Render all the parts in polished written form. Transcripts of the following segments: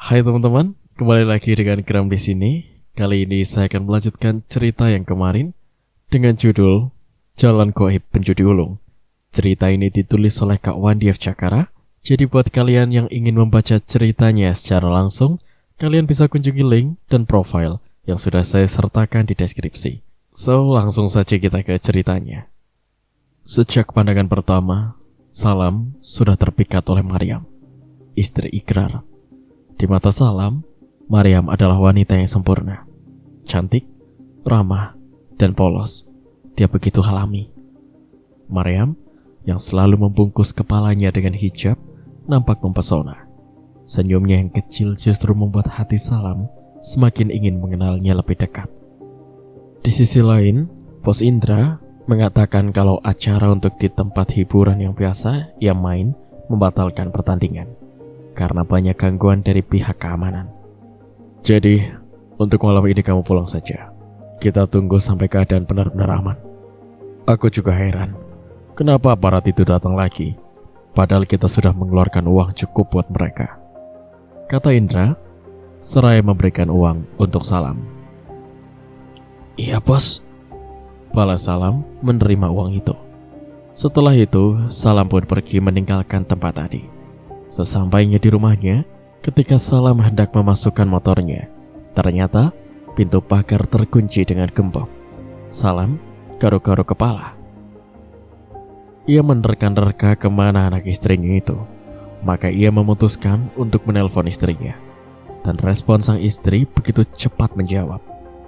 Hai teman-teman, kembali lagi dengan Gram di sini. Kali ini saya akan melanjutkan cerita yang kemarin dengan judul Jalan Goib Penjudi Ulung. Cerita ini ditulis oleh Kak Wandi F. Cakara. Jadi buat kalian yang ingin membaca ceritanya secara langsung, kalian bisa kunjungi link dan profile yang sudah saya sertakan di deskripsi. So, langsung saja kita ke ceritanya. Sejak pandangan pertama, Salam sudah terpikat oleh Maryam, istri Ikrar. Di mata Salam, Maryam adalah wanita yang sempurna, cantik, ramah, dan polos. Dia begitu alami. Maryam, yang selalu membungkus kepalanya dengan hijab, nampak mempesona. Senyumnya yang kecil justru membuat hati Salam semakin ingin mengenalnya lebih dekat. Di sisi lain, Bos Indra mengatakan kalau acara untuk di tempat hiburan yang biasa ia main membatalkan pertandingan karena banyak gangguan dari pihak keamanan. Jadi, untuk malam ini kamu pulang saja. Kita tunggu sampai keadaan benar-benar aman. Aku juga heran, kenapa aparat itu datang lagi, padahal kita sudah mengeluarkan uang cukup buat mereka, kata Indra, seraya memberikan uang untuk Salam. Iya bos, balas Salam menerima uang itu. Setelah itu, Salam pun pergi meninggalkan tempat tadi. Sesampainya di rumahnya, ketika Salam hendak memasukkan motornya, ternyata pintu pagar terkunci dengan gembok. Salam garuk-garuk kepala. Ia menerka-nerka kemana anak istrinya itu. Maka ia memutuskan untuk menelpon istrinya. Dan respon sang istri begitu cepat menjawab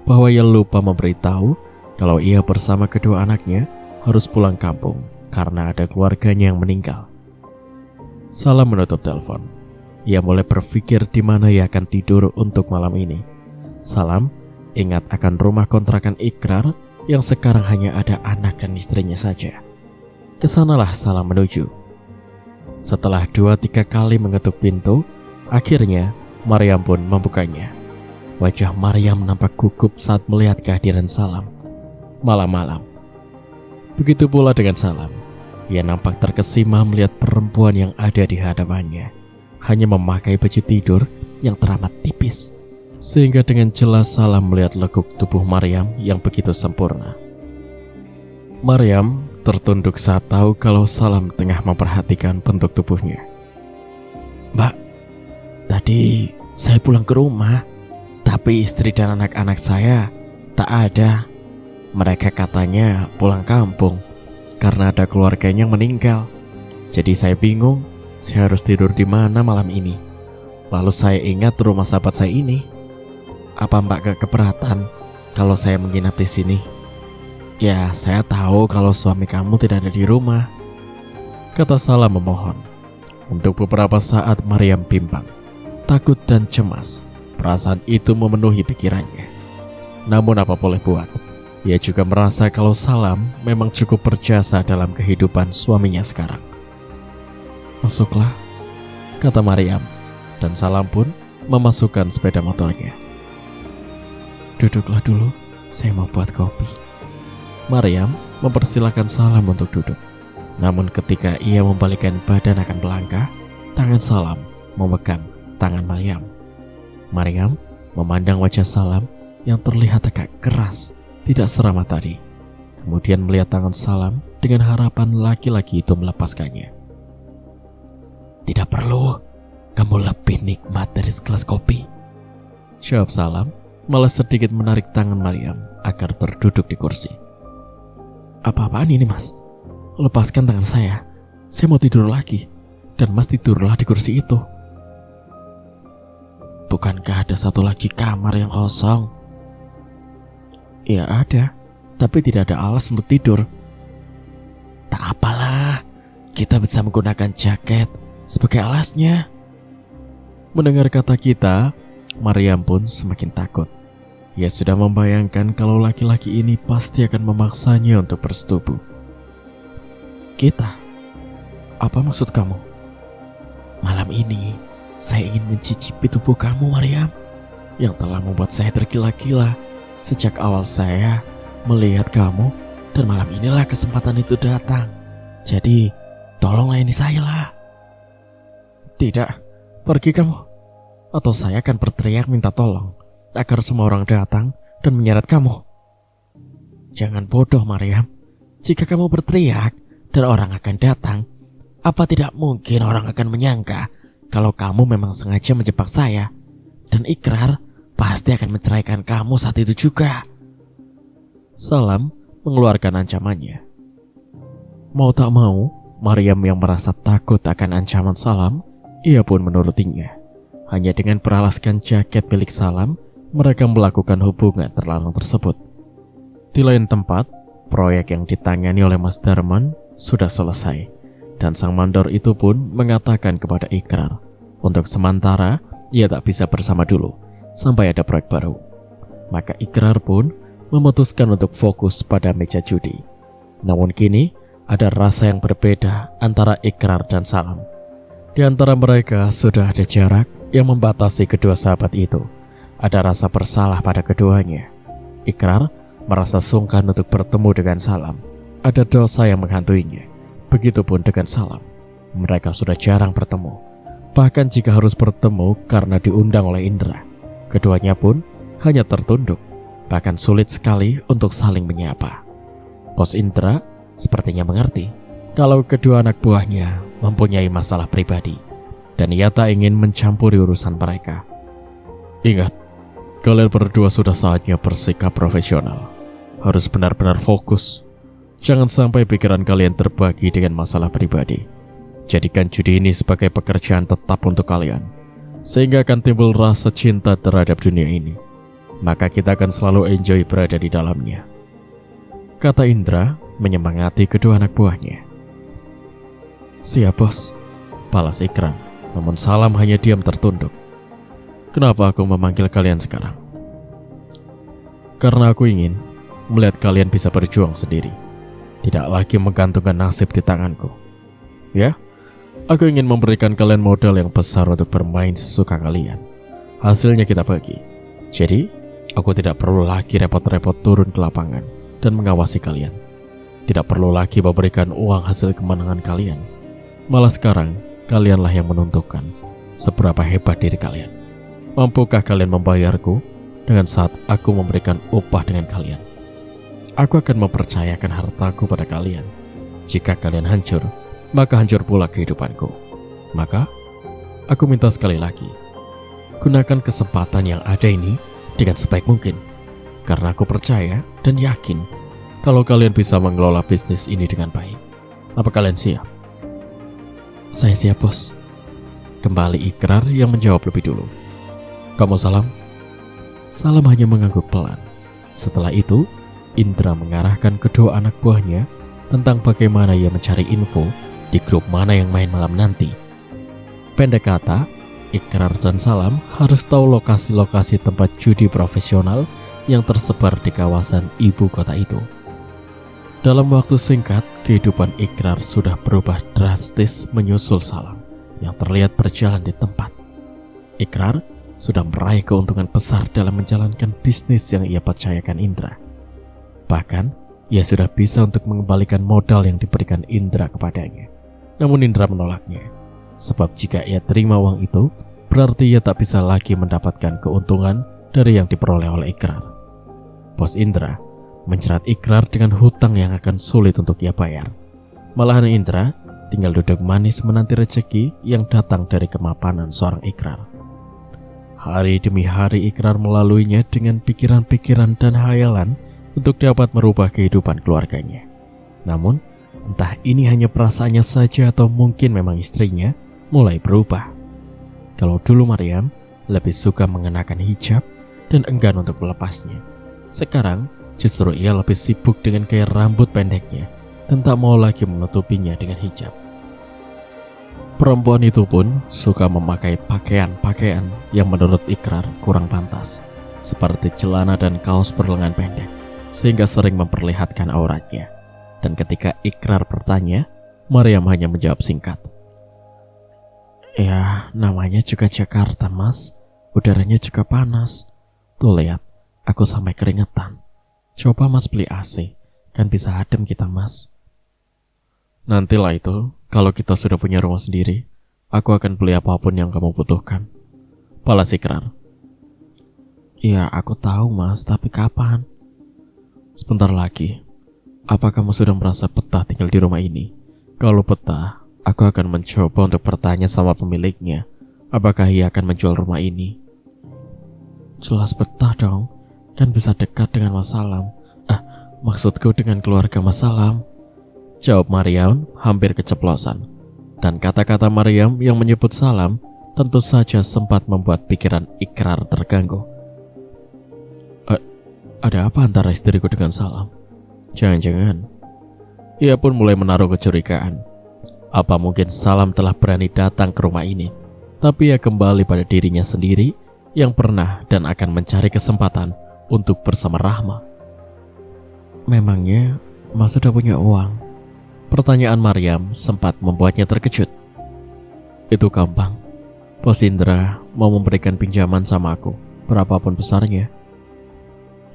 bahwa ia lupa memberitahu kalau ia bersama kedua anaknya harus pulang kampung karena ada keluarganya yang meninggal. Salam menutup telepon. Ia mulai berpikir di mana ia akan tidur untuk malam ini. Salam ingat akan rumah kontrakan Ikrar yang sekarang hanya ada anak dan istrinya saja. Kesanalah Salam menuju. Setelah 2-3 kali mengetuk pintu, akhirnya Maryam pun membukanya. Wajah Maryam nampak gugup saat melihat kehadiran Salam. Malam-malam. Begitu pula dengan Salam. Ia nampak terkesima melihat perempuan yang ada di hadapannya. Hanya memakai baju tidur yang teramat tipis. Sehingga dengan jelas Salam melihat lekuk tubuh Maryam yang begitu sempurna. Maryam tertunduk saat tahu kalau Salam tengah memperhatikan bentuk tubuhnya. Mbak, tadi saya pulang ke rumah, tapi istri dan anak-anak saya tak ada. Mereka katanya pulang kampung karena ada keluarganya yang meninggal. Jadi saya bingung, saya harus tidur di mana malam ini. Lalu saya ingat rumah sahabat saya ini. Apa Mbak gak keberatan kalau saya menginap di sini? Ya, saya tahu kalau suami kamu tidak ada di rumah, kata Salam memohon. Untuk beberapa saat Maryam bimbang, takut dan cemas. Perasaan itu memenuhi pikirannya. Namun apa boleh buat, ia juga merasa kalau Salam memang cukup berjasa dalam kehidupan suaminya sekarang. Masuklah, kata Maryam, dan Salam pun memasukkan sepeda motornya. Duduklah dulu, saya mau buat kopi. Maryam mempersilahkan Salam untuk duduk. Namun ketika ia membalikkan badan akan melangkah, tangan Salam memegang tangan Maryam. Maryam memandang wajah Salam yang terlihat agak keras, tidak seramah tadi. Kemudian melihat tangan Salam dengan harapan laki-laki itu melepaskannya. Tidak perlu, kamu lebih nikmat dari segelas kopi, jawab Salam, malah sedikit menarik tangan Maryam agar terduduk di kursi. Apa-apaan ini mas? Lepaskan tangan saya mau tidur lagi. Dan mas tidurlah di kursi itu. Bukankah ada satu lagi kamar yang kosong? Ya ada, tapi tidak ada alas untuk tidur. Tak apalah, kita bisa menggunakan jaket sebagai alasnya. Mendengar kata kita, Maryam pun semakin takut. Ia sudah membayangkan kalau laki-laki ini pasti akan memaksanya untuk bersetubuh. Kita? Apa maksud kamu? Malam ini, saya ingin mencicipi tubuh kamu, Maryam, yang telah membuat saya tergila-gila sejak awal saya melihat kamu, dan malam inilah kesempatan itu datang. Jadi, tolong layani saya lah. Tidak, pergi kamu. atau saya akan berteriak minta tolong agar semua orang datang dan menyeret kamu. Jangan bodoh, Maryam. Jika kamu berteriak dan orang akan datang, apa tidak mungkin orang akan menyangka kalau kamu memang sengaja menjebak saya, dan Ikrar pasti akan menceraikan kamu saat itu juga. Salam mengeluarkan ancamannya. Mau tak mau, Maryam yang merasa takut akan ancaman Salam, ia pun menurutinya. Hanya dengan beralaskan jaket milik Salam, mereka melakukan hubungan terlarang tersebut. Di lain tempat, proyek yang ditangani oleh Mas Darman sudah selesai, dan sang mandor itu pun mengatakan kepada Ikrar, untuk sementara ia tak bisa bersama dulu sampai ada proyek baru. Maka Ikrar pun memutuskan untuk fokus pada meja judi. Namun kini ada rasa yang berbeda antara Ikrar dan Salam. Di antara mereka sudah ada jarak yang membatasi kedua sahabat itu. Ada rasa bersalah pada keduanya. Ikrar merasa sungkan untuk bertemu dengan Salam. Ada dosa yang menghantuinya. Begitupun dengan Salam. Mereka sudah jarang bertemu. Bahkan jika harus bertemu karena diundang oleh Indra, keduanya pun hanya tertunduk. Bahkan sulit sekali untuk saling menyapa. Bos Indra sepertinya mengerti kalau kedua anak buahnya mempunyai masalah pribadi, dan ia tak ingin mencampuri urusan mereka. Ingat, kalian berdua sudah saatnya bersikap profesional. Harus benar-benar fokus. Jangan sampai pikiran kalian terbagi dengan masalah pribadi. Jadikan judi ini sebagai pekerjaan tetap untuk kalian, sehingga akan timbul rasa cinta terhadap dunia ini. Maka kita akan selalu enjoy berada di dalamnya, kata Indra menyemangati kedua anak buahnya. Siap bos, balas Ikrar, namun Salam hanya diam tertunduk. Kenapa aku memanggil kalian sekarang? Karena aku ingin melihat kalian bisa berjuang sendiri, tidak lagi menggantungkan nasib di tanganku. Ya, aku ingin memberikan kalian modal yang besar untuk bermain sesuka kalian. Hasilnya kita bagi. Jadi, aku tidak perlu lagi repot-repot turun ke lapangan dan mengawasi kalian. Tidak perlu lagi memberikan uang hasil kemenangan kalian. Malah sekarang, kalianlah yang menentukan seberapa hebat diri kalian. Mampukah kalian membayarku dengan saat aku memberikan upah dengan kalian? Aku akan mempercayakan hartaku pada kalian. Jika kalian hancur, maka hancur pula kehidupanku. Maka, aku minta sekali lagi, gunakan kesempatan yang ada ini dengan sebaik mungkin. Karena aku percaya dan yakin kalau kalian bisa mengelola bisnis ini dengan baik. Apa kalian siap? Saya siap bos. Kembali Ikrar yang menjawab lebih dulu. Kamu Salam? Salam hanya mengangguk pelan. Setelah itu, Indra mengarahkan kedua anak buahnya tentang bagaimana ia mencari info di grup mana yang main malam nanti. Pendek kata, Ikrar dan Salam harus tahu lokasi-lokasi tempat judi profesional yang tersebar di kawasan ibu kota itu. Dalam waktu singkat, kehidupan Ikrar sudah berubah drastis menyusul Salam yang terlihat berjalan di tempat. Ikrar sudah meraih keuntungan besar dalam menjalankan bisnis yang ia percayakan Indra. Bahkan, ia sudah bisa untuk mengembalikan modal yang diberikan Indra kepadanya. Namun Indra menolaknya, sebab jika ia terima uang itu, berarti ia tak bisa lagi mendapatkan keuntungan dari yang diperoleh oleh Ikrar. Bos Indra menjerat Ikrar dengan hutang yang akan sulit untuk ia bayar. Malahan Indra tinggal duduk manis menanti rezeki yang datang dari kemapanan seorang Ikrar. Hari demi hari Ikrar melaluinya dengan pikiran-pikiran dan hayalan untuk dapat merubah kehidupan keluarganya. Namun, entah ini hanya perasaannya saja atau mungkin memang istrinya mulai berubah. Kalau dulu Maryam lebih suka mengenakan hijab dan enggan untuk melepasnya, sekarang justru ia lebih sibuk dengan gaya rambut pendeknya dan tak mau lagi menutupinya dengan hijab. Perempuan itu pun suka memakai pakaian-pakaian yang menurut Ikrar kurang pantas, seperti celana dan kaos berlengan pendek, sehingga sering memperlihatkan auratnya. Dan ketika Ikrar bertanya, Maryam hanya menjawab singkat. Ya, namanya juga Jakarta mas, udaranya juga panas. Tuh lihat, aku sampai keringetan. Coba mas beli AC, kan bisa adem kita mas. Nantilah itu, kalau kita sudah punya rumah sendiri, aku akan beli apapun yang kamu butuhkan. Balas Ikrar. Ya aku tahu mas, tapi kapan? Sebentar lagi. Apa kamu sudah merasa betah tinggal di rumah ini? Kalau betah, aku akan mencoba untuk bertanya sama pemiliknya. Apakah ia akan menjual rumah ini? Jelas betah dong. Kan bisa dekat dengan Mas Salam. Maksudku dengan keluarga Mas Salam. Jawab Maryam hampir keceplosan. Dan kata-kata Maryam yang menyebut Salam tentu saja sempat membuat pikiran Ikrar terganggu. Ada apa antara istriku dengan Salam? Jangan-jangan ia pun mulai menaruh kecurigaan. Apa mungkin Salam telah berani datang ke rumah ini, tapi ia kembali pada dirinya sendiri yang pernah dan akan mencari kesempatan untuk bersama Rahma. Memangnya Mas sudah punya uang? Pertanyaan Maryam sempat membuatnya terkejut. Itu gampang. Bos Indra mau memberikan pinjaman sama aku, berapapun besarnya.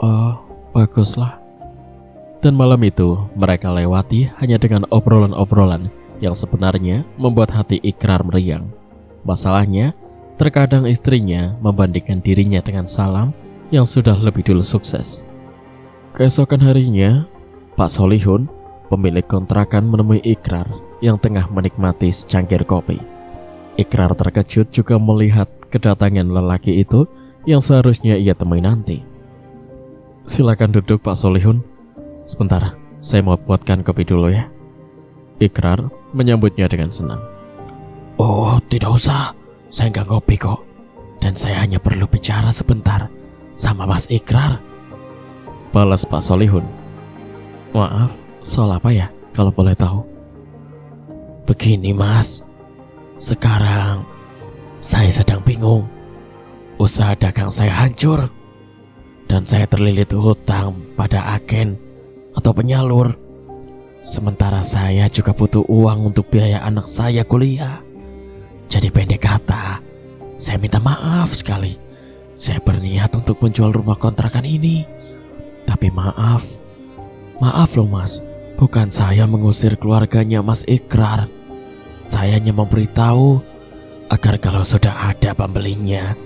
Oh, baguslah. Dan malam itu mereka lewati hanya dengan obrolan-obrolan yang sebenarnya membuat hati Ikrar meriang. Masalahnya, terkadang istrinya membandingkan dirinya dengan Salam yang sudah lebih dulu sukses. Keesokan harinya, Pak Solihun, pemilik kontrakan, menemui Ikrar yang tengah menikmati secangkir kopi. Ikrar terkejut juga melihat kedatangan lelaki itu yang seharusnya ia temui nanti. Silakan duduk Pak Solihun. Sebentar, saya mau buatkan kopi dulu ya. Ikrar menyambutnya dengan senang. Oh, tidak usah. Saya nggak ngopi kok. Dan saya hanya perlu bicara sebentar sama Mas Ikrar. Balas Pak Solihun. Maaf, soal apa ya kalau boleh tahu? Begini mas, sekarang saya sedang bingung. Usaha dagang saya hancur dan saya terlilit hutang pada agen atau penyalur. Sementara saya juga butuh uang untuk biaya anak saya kuliah. Jadi pendek kata, saya minta maaf sekali. Saya berniat untuk menjual rumah kontrakan ini. Tapi maaf loh mas, bukan saya mengusir keluarganya Mas Ikrar. Saya hanya memberitahu agar kalau sudah ada pembelinya,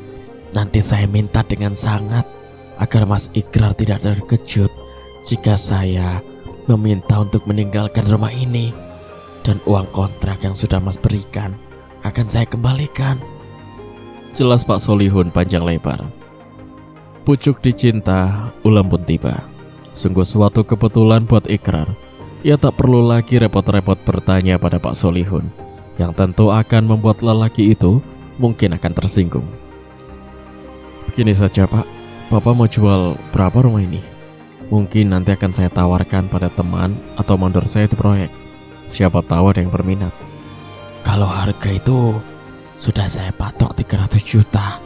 nanti saya minta dengan sangat agar Mas Ikrar tidak terkejut jika saya meminta untuk meninggalkan rumah ini. Dan uang kontrak yang sudah mas berikan akan saya kembalikan. Jelas Pak Solihun panjang lebar. Pucuk dicinta, ulam pun tiba. Sungguh suatu kebetulan buat Ikrar. Ia tak perlu lagi repot-repot bertanya pada Pak Solihun, yang tentu akan membuat lelaki itu mungkin akan tersinggung. Begini saja Pak, Bapak mau jual berapa rumah ini? Mungkin nanti akan saya tawarkan pada teman atau mandor saya di proyek. Siapa tahu ada yang berminat. Kalau harga itu sudah saya patok 300 juta.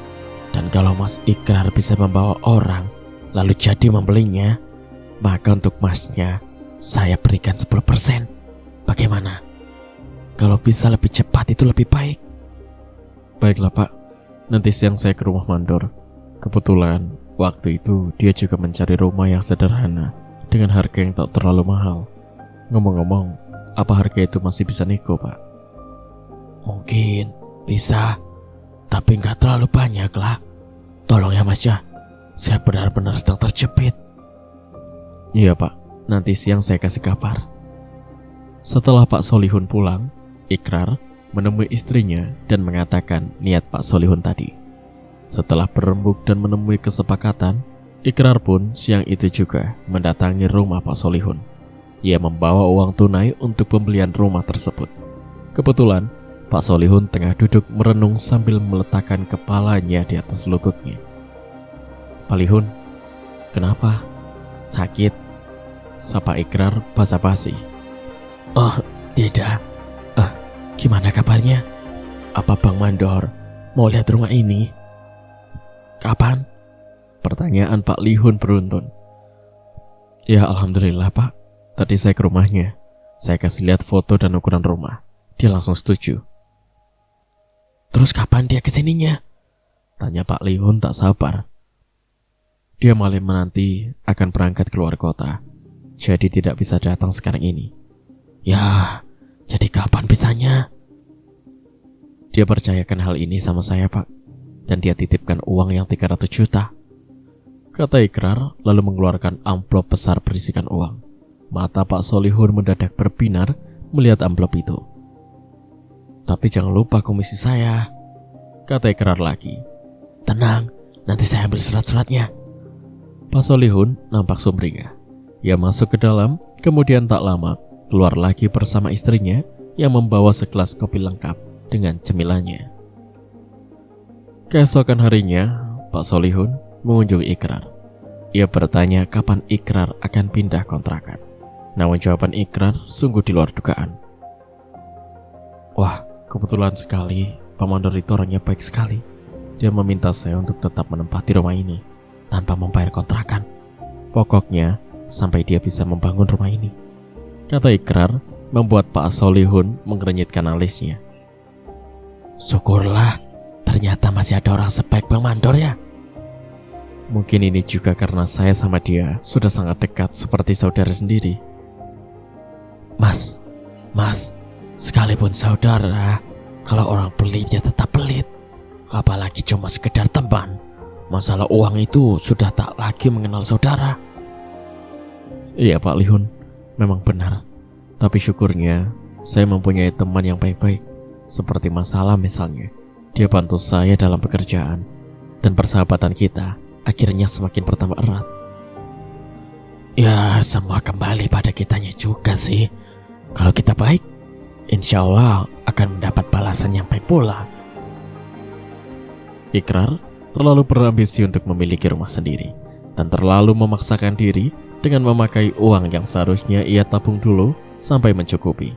Dan kalau Mas Ikrar bisa membawa orang lalu jadi membelinya, maka untuk masnya saya berikan 10%. Bagaimana? Kalau bisa lebih cepat itu lebih baik. Baiklah Pak, nanti siang saya ke rumah mandor. Kebetulan waktu itu dia juga mencari rumah yang sederhana dengan harga yang tak terlalu mahal. Ngomong-ngomong, apa harga itu masih bisa nego Pak? Mungkin bisa, tapi nggak terlalu banyak lah. Tolong ya mas ya, saya benar-benar sedang terjepit. Iya Pak, nanti siang saya kasih kabar. Setelah Pak Solihun pulang, Ikrar menemui istrinya dan mengatakan niat Pak Solihun tadi. Setelah berembuk dan menemui kesepakatan, Ikrar pun siang itu juga mendatangi rumah Pak Solihun. Ia membawa uang tunai untuk pembelian rumah tersebut. Kebetulan Pak Solihun tengah duduk merenung sambil meletakkan kepalanya di atas lututnya. Pak Lihun, kenapa? Sakit? Sapa Ikrar basa-basi. Oh, tidak. Gimana kabarnya? Apa Bang Mandor mau lihat rumah ini? Kapan? Pertanyaan Pak Lihun beruntun. Ya alhamdulillah Pak, tadi saya ke rumahnya. Saya kasih lihat foto dan ukuran rumah. Dia langsung setuju. Terus kapan dia kesininya? Tanya Pak Lihun tak sabar. Dia malam menanti akan berangkat keluar kota, jadi tidak bisa datang sekarang ini. Ya, jadi kapan bisanya? Dia percayakan hal ini sama saya Pak. dan dia titipkan uang yang 300 juta. Kata Ikrar lalu mengeluarkan amplop besar berisikan uang. Mata Pak Solihun mendadak berbinar melihat amplop itu. Tapi jangan lupa komisi saya, kata Ikrar lagi. Tenang, nanti saya ambil surat-suratnya. Pak Solihun nampak sumringah. Ia masuk ke dalam, kemudian tak lama keluar lagi bersama istrinya yang membawa segelas kopi lengkap dengan cemilannya. Keesokan harinya, Pak Solihun mengunjungi Ikrar. Ia bertanya kapan Ikrar akan pindah kontrakan. Namun jawaban Ikrar sungguh di luar dugaan. Wah, kebetulan sekali, Pak Mandor itu orangnya baik sekali. Dia meminta saya untuk tetap menempati rumah ini tanpa membayar kontrakan. Pokoknya sampai dia bisa membangun rumah ini, kata Ikrar, membuat Pak Solihun mengernyitkan alisnya. Syukurlah, ternyata masih ada orang sebaik Bang Mandor ya. Mungkin ini juga karena saya sama dia sudah sangat dekat seperti saudara sendiri. Mas, sekalipun saudara, kalau orang pelitnya tetap pelit. Apalagi cuma sekedar teman. Masalah uang itu sudah tak lagi mengenal saudara. Iya Pak Lihun, memang benar. Tapi syukurnya saya mempunyai teman yang baik-baik. Seperti Masalah misalnya. Dia bantu saya dalam pekerjaan. Dan persahabatan kita akhirnya semakin bertambah erat. Ya, semua kembali pada kitanya juga sih. Kalau kita baik, insya Allah akan mendapat balasan yang baik pula. Ikrar terlalu berambisi untuk memiliki rumah sendiri dan terlalu memaksakan diri dengan memakai uang yang seharusnya ia tabung dulu sampai mencukupi.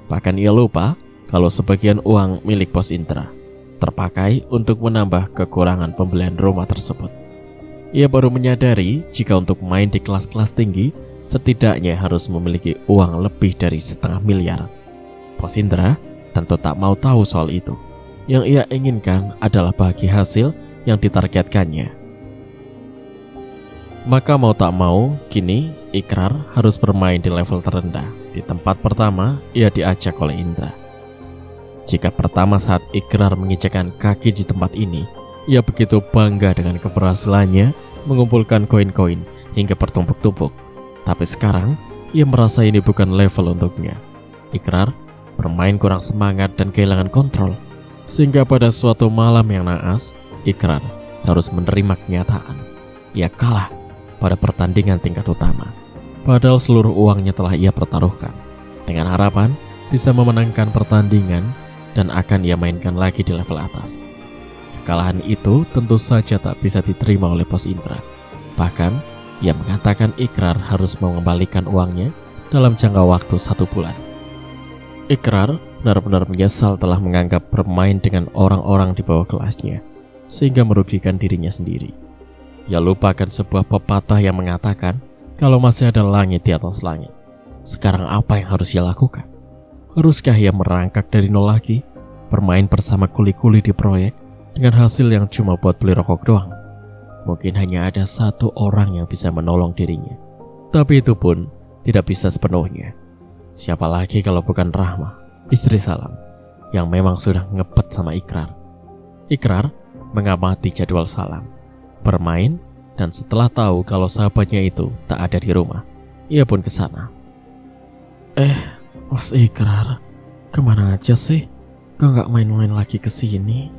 Bahkan ia lupa kalau sebagian uang milik Bos Indra terpakai untuk menambah kekurangan pembelian rumah tersebut. Ia baru menyadari jika untuk main di kelas-kelas tinggi setidaknya harus memiliki uang lebih dari 500 miliar. Bos Indra tentu tak mau tahu soal itu. Yang ia inginkan adalah bagi hasil yang ditargetkannya. Maka mau tak mau, kini Ikrar harus bermain di level terendah. Di tempat pertama, ia diajak oleh Indra. Jika pertama saat Ikrar menginjakkan kaki di tempat ini, ia begitu bangga dengan keberhasilannya mengumpulkan koin-koin hingga bertumpuk-tumpuk. Tapi sekarang, ia merasa ini bukan level untuknya. Ikrar bermain kurang semangat dan kehilangan kontrol. Sehingga pada suatu malam yang naas, Ikrar harus menerima kenyataan. Ia kalah pada pertandingan tingkat utama. Padahal seluruh uangnya telah ia pertaruhkan. Dengan harapan bisa memenangkan pertandingan dan akan ia mainkan lagi di level atas. Kekalahan itu tentu saja tak bisa diterima oleh Bos Indra. Bahkan, ia mengatakan Ikrar harus mengembalikan uangnya dalam jangka waktu 1 bulan. Ikrar benar-benar menyesal telah menganggap bermain dengan orang-orang di bawah kelasnya, sehingga merugikan dirinya sendiri. Ia lupakan sebuah pepatah yang mengatakan kalau masih ada langit di atas langit. Sekarang apa yang harus ia lakukan? Haruskah ia merangkak dari nol lagi, bermain bersama kuli-kuli di proyek dengan hasil yang cuma buat beli rokok doang? Mungkin hanya ada satu orang yang bisa menolong dirinya. Tapi itu pun tidak bisa sepenuhnya. Siapa lagi kalau bukan Rahma, istri Salam, yang memang sudah ngepet sama Ikrar. Ikrar mengamati jadwal Salam, bermain, dan setelah tahu kalau sahabatnya itu tak ada di rumah, ia pun ke sana. Mas Ikrar, kemana aja sih? Kok gak main-main lagi ke sini?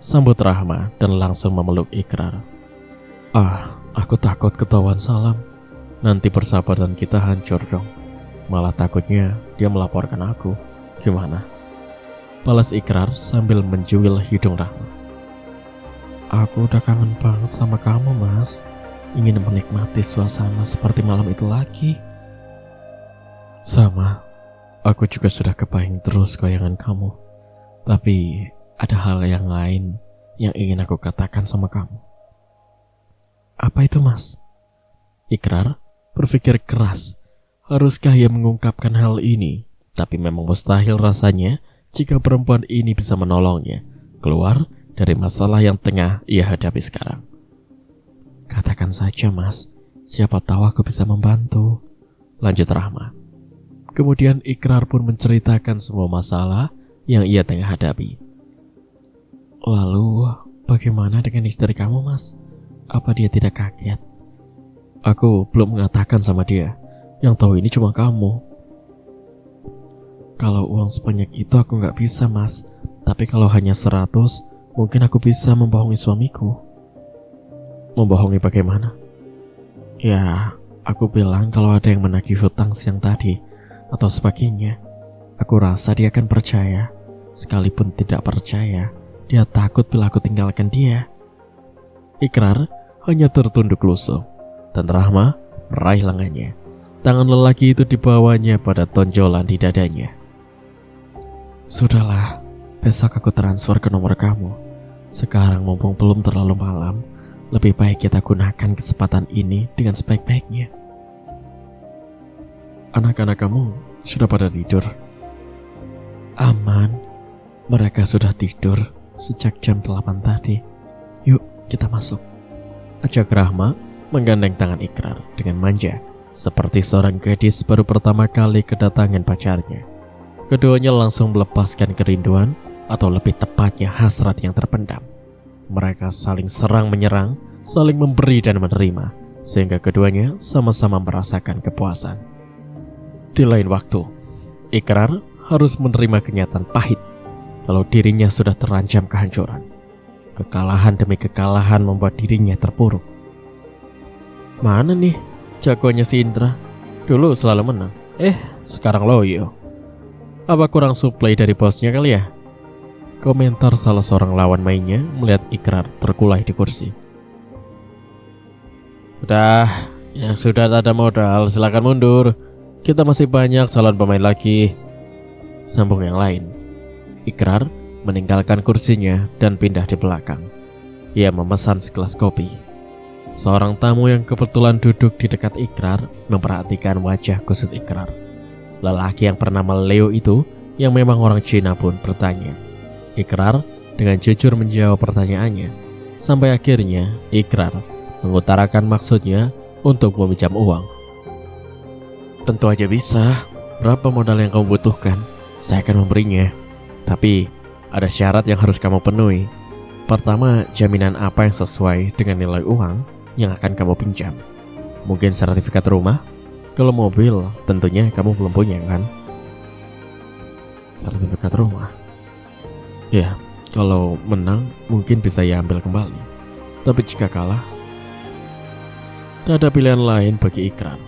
Sambut Rahma dan langsung memeluk Ikrar. Aku takut ketahuan Salam. Nanti persahabatan kita hancur dong. Malah takutnya dia melaporkan aku. Gimana? Balas Ikrar sambil menjuil hidung Rahma. Aku udah kangen banget sama kamu, Mas. Ingin menikmati suasana seperti malam itu lagi. Sama, aku juga sudah kebayang terus goyangan kamu. Tapi ada hal yang lain yang ingin aku katakan sama kamu. Apa itu, Mas? Ikrar berpikir keras. Haruskah ia mengungkapkan hal ini? Tapi memang mustahil rasanya jika perempuan ini bisa menolongnya keluar dari masalah yang tengah ia hadapi sekarang. Katakan saja, Mas. Siapa tahu aku bisa membantu. Lanjut Rahma. Kemudian Ikrar pun menceritakan semua masalah yang ia tengah hadapi. Lalu, Bagaimana dengan istri kamu, Mas? Apa dia tidak kaget? Aku belum mengatakan sama dia. Yang tahu ini cuma kamu. Kalau uang sebanyak itu aku gak bisa, Mas. Tapi kalau hanya 100, mungkin aku bisa membohongi suamiku. Membohongi bagaimana? Ya, aku bilang kalau ada yang menagih hutang siang tadi atau sebagainya. Aku rasa dia akan percaya. Sekalipun tidak percaya, dia takut bila aku tinggalkan dia. Ikrar hanya tertunduk lusuh, dan Rahma meraih lengannya. Tangan lelaki itu dibawanya pada tonjolan di dadanya. Sudahlah, besok aku transfer ke nomor kamu. Sekarang mumpung belum terlalu malam, lebih baik kita gunakan kesempatan ini dengan sebaik-baiknya. Anak-anak kamu sudah pada tidur? Aman, mereka sudah tidur sejak jam 8 tadi. Yuk, kita masuk. Ajak Rahma menggandeng tangan Ikrar dengan manja, seperti seorang gadis baru pertama kali kedatangan pacarnya. Keduanya langsung melepaskan kerinduan, atau lebih tepatnya hasrat yang terpendam. Mereka saling serang menyerang, saling memberi dan menerima, sehingga keduanya sama-sama merasakan kepuasan. Di lain waktu, Ikrar harus menerima kenyataan pahit kalau dirinya sudah terancam kehancuran. Kekalahan demi kekalahan membuat dirinya terpuruk. Mana nih jagoannya si Indra? Dulu selalu menang, sekarang loyo. Apa kurang suplai dari bosnya kali ya? Komentar salah seorang lawan mainnya melihat Ikrar terkulai di kursi. Yang sudah tak ada modal silakan mundur. Kita masih banyak calon pemain lagi, sambung yang lain. Ikrar meninggalkan kursinya dan pindah di belakang. Ia memesan segelas kopi. Seorang tamu yang kebetulan duduk di dekat Ikrar memperhatikan wajah kusut Ikrar. Lelaki yang bernama Leo itu, yang memang orang Cina pun bertanya. Ikrar dengan jujur menjawab pertanyaannya. Sampai akhirnya Ikrar mengutarakan maksudnya untuk meminjam uang. Tentu aja bisa. Berapa modal yang kamu butuhkan? Saya akan memberinya. Tapi ada syarat yang harus kamu penuhi. Pertama, jaminan apa yang sesuai dengan nilai uang yang akan kamu pinjam? Mungkin sertifikat rumah? Kalau mobil, tentunya kamu belum punya kan? Sertifikat rumah? Ya, kalau menang mungkin bisa ia ambil kembali. Tapi jika kalah, tak ada pilihan lain bagi Ikrar.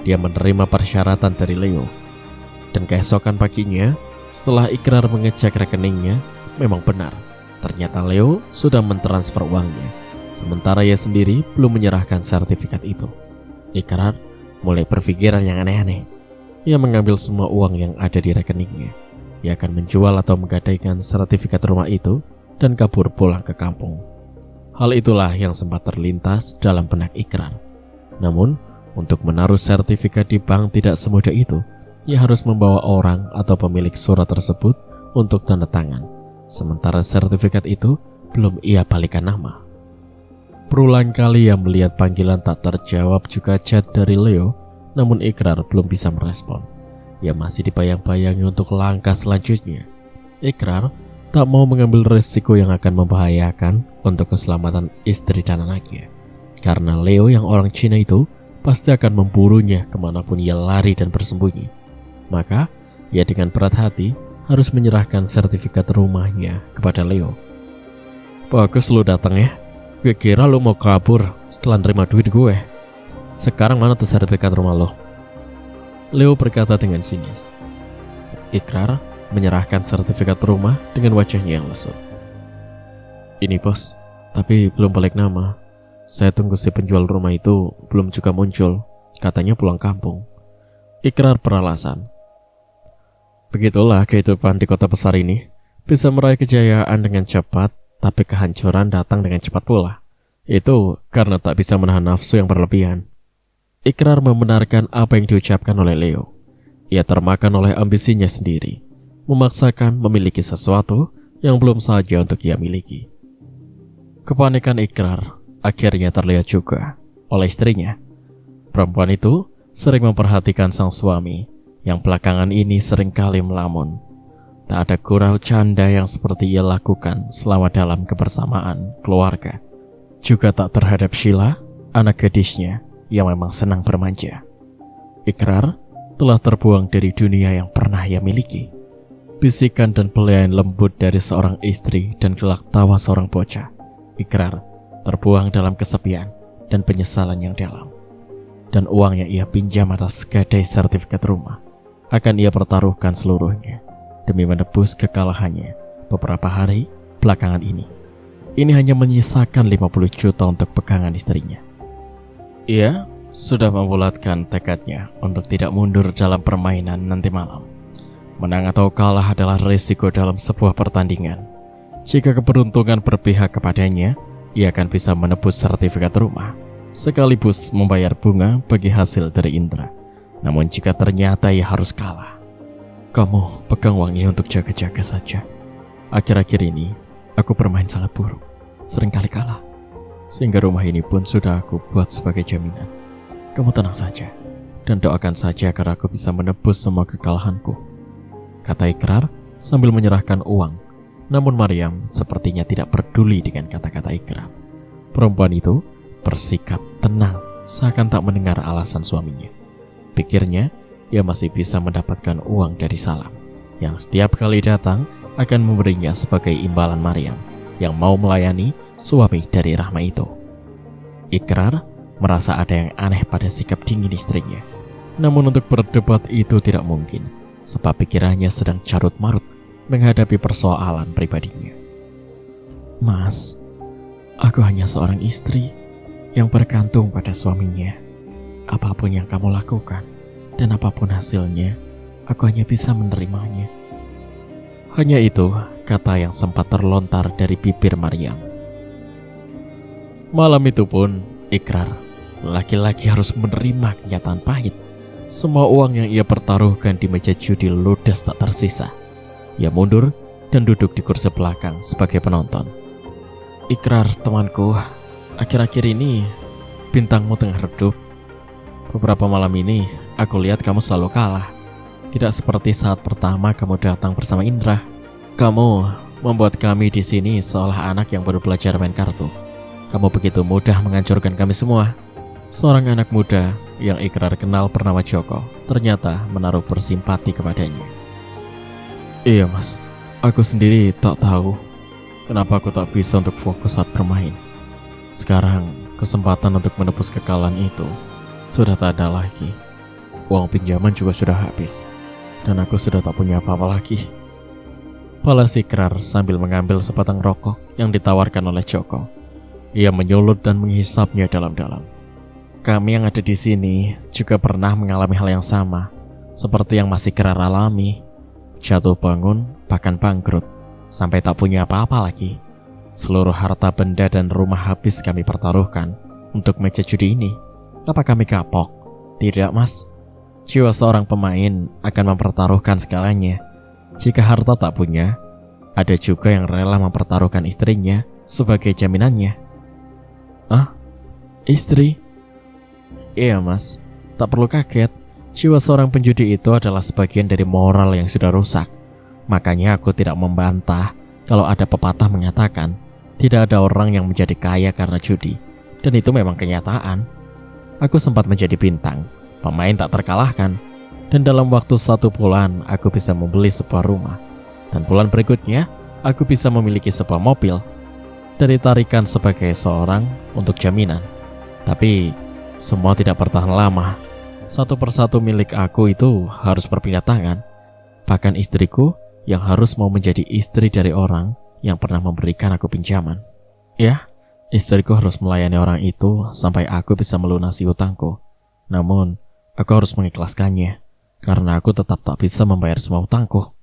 Dia menerima persyaratan dari Leo. Dan keesokan paginya, setelah Ikrar mengecek rekeningnya, memang benar, ternyata Leo sudah mentransfer uangnya. Sementara ia sendiri belum menyerahkan sertifikat itu. Ikrar mulai berpikiran yang aneh-aneh. Ia mengambil semua uang yang ada di rekeningnya. Ia akan menjual atau menggadaikan sertifikat rumah itu dan kabur pulang ke kampung. Hal itulah yang sempat terlintas dalam benak Ikrar. Namun, untuk menaruh sertifikat di bank tidak semudah itu. Ia harus membawa orang atau pemilik surat tersebut untuk tanda tangan. Sementara sertifikat itu belum ia balikan nama. Berulang kali ia melihat panggilan tak terjawab juga chat dari Leo, namun Ikrar belum bisa merespon. Ia masih dibayang-bayangi untuk langkah selanjutnya. Ikrar tak mau mengambil resiko yang akan membahayakan untuk keselamatan istri dan anaknya. Karena Leo yang orang Cina itu pasti akan memburunya kemanapun ia lari dan bersembunyi. Maka, ia dengan berat hati harus menyerahkan sertifikat rumahnya kepada Leo. Bagus lu datang ya. Gue kira lu mau kabur setelah nerima duit gue. Sekarang mana tuh sertifikat rumah lo? Leo berkata dengan sinis. Ikrar menyerahkan sertifikat rumah dengan wajahnya yang lesu. Ini bos, tapi belum balik nama. Saya tunggu si penjual rumah itu belum juga muncul. Katanya pulang kampung. Ikrar beralasan. Begitulah kehidupan di kota besar ini. Bisa meraih kejayaan dengan cepat, tapi kehancuran datang dengan cepat pula. Itu karena tak bisa menahan nafsu yang berlebihan. Ikrar membenarkan apa yang diucapkan oleh Leo. Ia termakan oleh ambisinya sendiri, memaksakan memiliki sesuatu yang belum saja untuk ia miliki. Kepanikan Ikrar akhirnya terlihat juga oleh istrinya. Perempuan itu sering memperhatikan sang suami yang belakangan ini seringkali melamun. Tak ada gurau canda yang seperti ia lakukan selama dalam kebersamaan keluarga. Juga tak terhadap Sheila, anak gadisnya yang memang senang bermanja. Ikrar telah terbuang dari dunia yang pernah ia miliki. Bisikan dan pelayan lembut dari seorang istri dan gelak tawa seorang bocah. Ikrar terbuang dalam kesepian dan penyesalan yang dalam. Dan uang yang ia pinjam atas gadai sertifikat rumah akan ia pertaruhkan seluruhnya demi menebus kekalahannya beberapa hari belakangan ini. Ini hanya menyisakan 50 juta untuk pegangan istrinya. Ia sudah membulatkan tekadnya untuk tidak mundur dalam permainan nanti malam. Menang atau kalah adalah risiko dalam sebuah pertandingan. Jika keberuntungan berpihak kepadanya, ia akan bisa menebus sertifikat rumah, sekaligus membayar bunga bagi hasil dari Indra. Namun jika ternyata ia harus kalah, kamu pegang uang ini untuk jaga-jaga saja. Akhir-akhir ini, aku bermain sangat buruk, seringkali kalah. Sehingga rumah ini pun sudah aku buat sebagai jaminan. Kamu tenang saja, dan doakan saja agar aku bisa menebus semua kekalahanku, kata Ikrar sambil menyerahkan uang. Namun Maryam sepertinya tidak peduli dengan kata-kata Ikrar. Perempuan itu bersikap tenang, seakan tak mendengar alasan suaminya. Pikirnya, ia masih bisa mendapatkan uang dari Salam, yang setiap kali datang akan memberinya sebagai imbalan Maryam yang mau melayani suami dari Rahma itu. Ikrar merasa ada yang aneh pada sikap dingin istrinya. Namun untuk berdebat itu tidak mungkin, sebab pikirannya sedang carut-marut menghadapi persoalan pribadinya. Mas, aku hanya seorang istri yang bergantung pada suaminya. Apapun yang kamu lakukan dan apapun hasilnya, aku hanya bisa menerimanya. Hanya itu kata yang sempat terlontar dari bibir Maryam. Malam itu pun Ikrar, laki-laki harus menerima kenyataan pahit. Semua uang yang ia pertaruhkan di meja judi ludes tak tersisa. Ia mundur dan duduk di kursi belakang sebagai penonton. Ikrar temanku, akhir-akhir ini bintangmu tengah redup. Beberapa malam ini aku lihat kamu selalu kalah. Tidak seperti saat pertama kamu datang bersama Indra. Kamu membuat kami di sini seolah anak yang baru belajar main kartu. Kamu begitu mudah menghancurkan kami semua. Seorang anak muda yang Ikrar kenal bernama Joko ternyata menaruh bersimpati kepadanya. Iya mas, aku sendiri tak tahu kenapa aku tak bisa untuk fokus saat bermain. Sekarang kesempatan untuk menebus kekalahan itu sudah tak ada lagi. Uang pinjaman juga sudah habis, dan aku sudah tak punya apa-apa lagi. Balas Ikrar sambil mengambil sebatang rokok yang ditawarkan oleh Joko. Ia menyulut dan menghisapnya dalam-dalam. Kami yang ada di sini juga pernah mengalami hal yang sama, seperti yang Mas Ikrar alami. Jatuh bangun, bahkan bangkrut, sampai tak punya apa-apa lagi. Seluruh harta benda dan rumah habis kami pertaruhkan untuk meja judi ini. Apa kami kapok? Tidak mas. Jiwa seorang pemain akan mempertaruhkan segalanya. Jika harta tak punya, ada juga yang rela mempertaruhkan istrinya sebagai jaminannya. Ah? Istri? Iya mas, tak perlu kaget. Jiwa seorang penjudi itu adalah sebagian dari moral yang sudah rusak. Makanya aku tidak membantah kalau ada pepatah mengatakan tidak ada orang yang menjadi kaya karena judi. Dan itu memang kenyataan. Aku sempat menjadi bintang, pemain tak terkalahkan. Dan dalam waktu 1 bulan aku bisa membeli sebuah rumah. Dan bulan berikutnya aku bisa memiliki sebuah mobil. Dari tarikan sebagai seorang untuk jaminan. Tapi semua tidak bertahan lama. Satu persatu milik aku itu harus berpindah tangan. Bahkan istriku yang harus mau menjadi istri dari orang yang pernah memberikan aku pinjaman. Ya, istriku harus melayani orang itu sampai aku bisa melunasi hutangku. Namun, aku harus mengikhlaskannya karena aku tetap tak bisa membayar semua hutangku.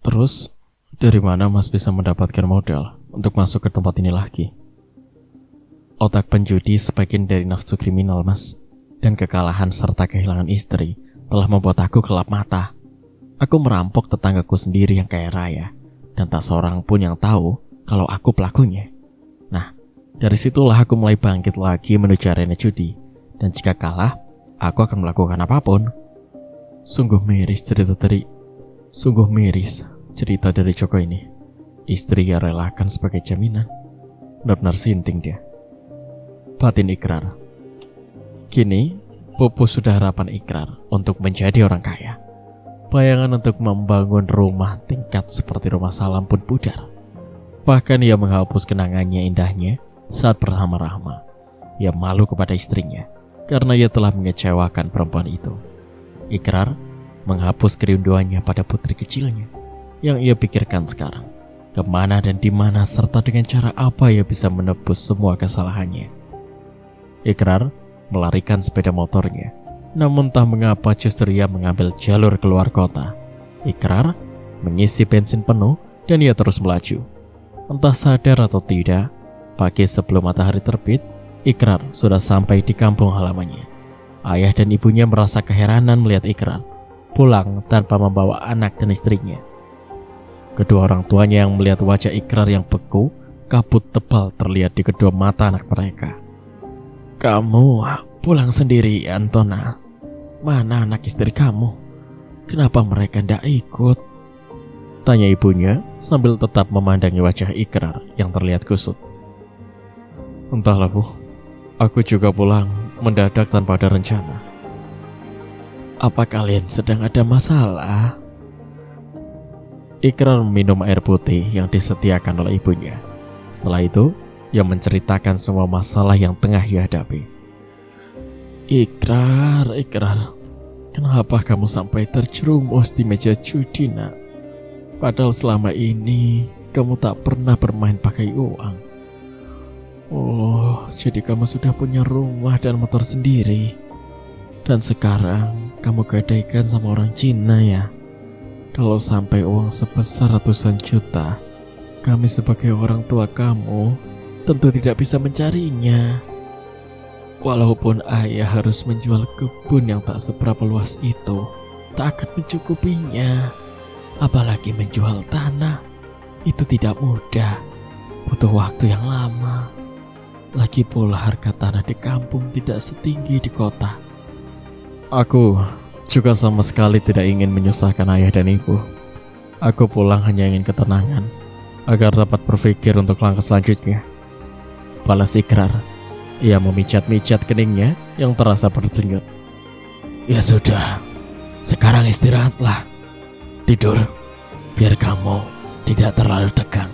Terus, dari mana mas bisa mendapatkan modal untuk masuk ke tempat ini lagi? Otak penjudi sebagian dari nafsu kriminal mas. Dan kekalahan serta kehilangan istri telah membuat aku gelap mata. Aku merampok tetanggaku sendiri yang kaya raya. Dan tak seorang pun yang tahu kalau aku pelakunya. Nah, dari situlah aku mulai bangkit lagi menuju arena judi. Dan jika kalah, aku akan melakukan apapun. Sungguh miris cerita dari Joko ini. Istri ia relakan sebagai jaminan. Benar-benar sinting dia. Batin Ikrar. Kini, Pupus sudah harapan Ikrar untuk menjadi orang kaya. Bayangan untuk membangun rumah tingkat seperti rumah Salam pun pudar. Bahkan ia menghapus kenangannya indahnya saat bersama Rahma. Ia malu kepada istrinya karena ia telah mengecewakan perempuan itu. Ikrar menghapus kerinduannya pada putri kecilnya. Yang ia pikirkan sekarang, kemana dan di mana serta dengan cara apa ia bisa menebus semua kesalahannya. Ikrar melarikan sepeda motornya, namun entah mengapa justru ia mengambil jalur keluar kota. Ikrar mengisi bensin penuh dan ia terus melaju. Entah sadar atau tidak, pagi sebelum matahari terbit, Ikrar sudah sampai di kampung halamannya. Ayah dan ibunya merasa keheranan melihat Ikrar pulang tanpa membawa anak dan istrinya. Kedua orang tuanya yang melihat wajah Ikrar yang beku, kabut tebal terlihat di kedua mata anak mereka. "Kamu pulang sendiri, Antona. Mana anak istri kamu? Kenapa mereka tidak ikut?" tanya ibunya sambil tetap memandangi wajah Ikrar yang terlihat kusut. "Entahlah, Bu. Aku juga pulang mendadak tanpa ada rencana." "Apa kalian sedang ada masalah?" Ikrar minum air putih yang disediakan oleh ibunya. Setelah itu, ia menceritakan semua masalah yang tengah ia hadapi. Ikrar, kenapa kamu sampai terjerumus di meja judi, nak? Padahal selama ini kamu tak pernah bermain pakai uang. Oh, jadi kamu sudah punya rumah dan motor sendiri. Dan sekarang kamu gadaikan sama orang Cina ya? Kalau sampai uang sebesar ratusan juta, kami sebagai orang tua kamu tentu tidak bisa mencarinya. Walaupun ayah harus menjual kebun yang tak seberapa luas itu, tak akan mencukupinya. Apalagi menjual tanah, itu tidak mudah, butuh waktu yang lama. Lagi pula harga tanah di kampung tidak setinggi di kota. Aku juga sama sekali tidak ingin menyusahkan ayah dan ibu. Aku pulang hanya ingin ketenangan, agar dapat berpikir untuk langkah selanjutnya. Balas Ikrar. Ia memijat-mijat keningnya yang terasa berdenyut. Ya sudah, sekarang istirahatlah. Tidur, biar kamu tidak terlalu tegang.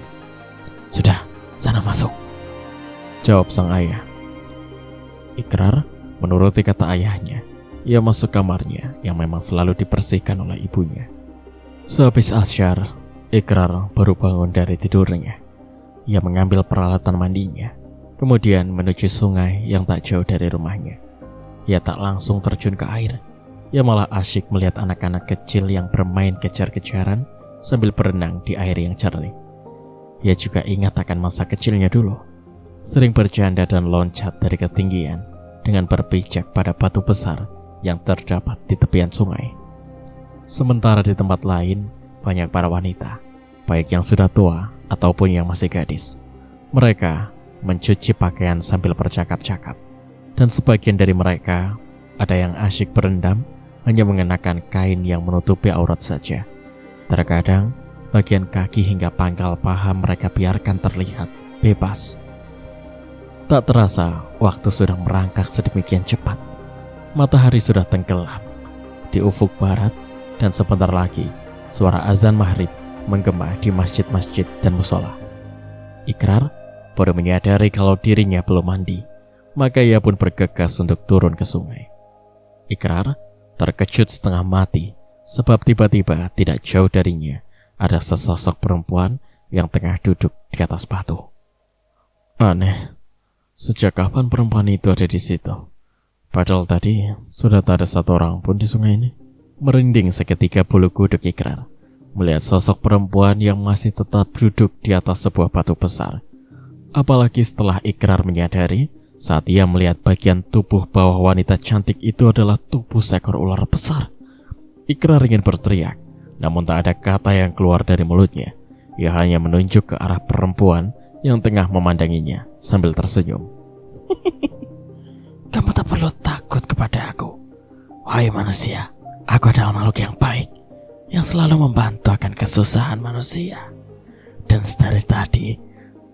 Sudah, sana masuk, jawab sang ayah. Ikrar menuruti kata ayahnya. Ia masuk kamarnya yang memang selalu dibersihkan oleh ibunya. Sehabis asyar, Ikrar baru bangun dari tidurnya. Ia mengambil peralatan mandinya, kemudian menuju sungai yang tak jauh dari rumahnya. Ia tak langsung terjun ke air. Ia malah asyik melihat anak-anak kecil yang bermain kejar-kejaran sambil berenang di air yang jernih. Ia juga ingat akan masa kecilnya dulu, sering bercanda dan loncat dari ketinggian dengan berpijak pada batu besar yang terdapat di tepian sungai. Sementara di tempat lain, banyak para wanita, baik yang sudah tua ataupun yang masih gadis. Mereka mencuci pakaian sambil bercakap-cakap, dan sebagian dari mereka ada yang asyik berendam hanya mengenakan kain yang menutupi aurat saja. Terkadang bagian kaki hingga pangkal paha mereka biarkan terlihat bebas. Tak terasa waktu sudah merangkak sedemikian cepat. Matahari sudah tenggelam di ufuk barat, dan sebentar lagi suara azan maghrib menggema di masjid-masjid dan musola. Ikrar baru menyadari kalau dirinya belum mandi, maka ia pun bergegas untuk turun ke sungai. Ikrar terkejut setengah mati sebab tiba-tiba tidak jauh darinya ada sesosok perempuan yang tengah duduk di atas batu. Aneh, sejak kapan perempuan itu ada di situ? Padahal tadi sudah tak ada satu orang pun di sungai ini. Merinding seketika bulu kuduk Ikrar melihat sosok perempuan yang masih tetap duduk di atas sebuah batu besar. Apalagi setelah Ikrar menyadari saat ia melihat bagian tubuh bawah wanita cantik itu adalah tubuh seekor ular besar. Ikrar ingin berteriak, namun tak ada kata yang keluar dari mulutnya. Ia hanya menunjuk ke arah perempuan yang tengah memandanginya sambil tersenyum. Kamu tak perlu takut kepada aku. Wahai manusia, aku adalah makhluk yang baik, yang selalu membantu akan kesusahan manusia. Dan dari tadi,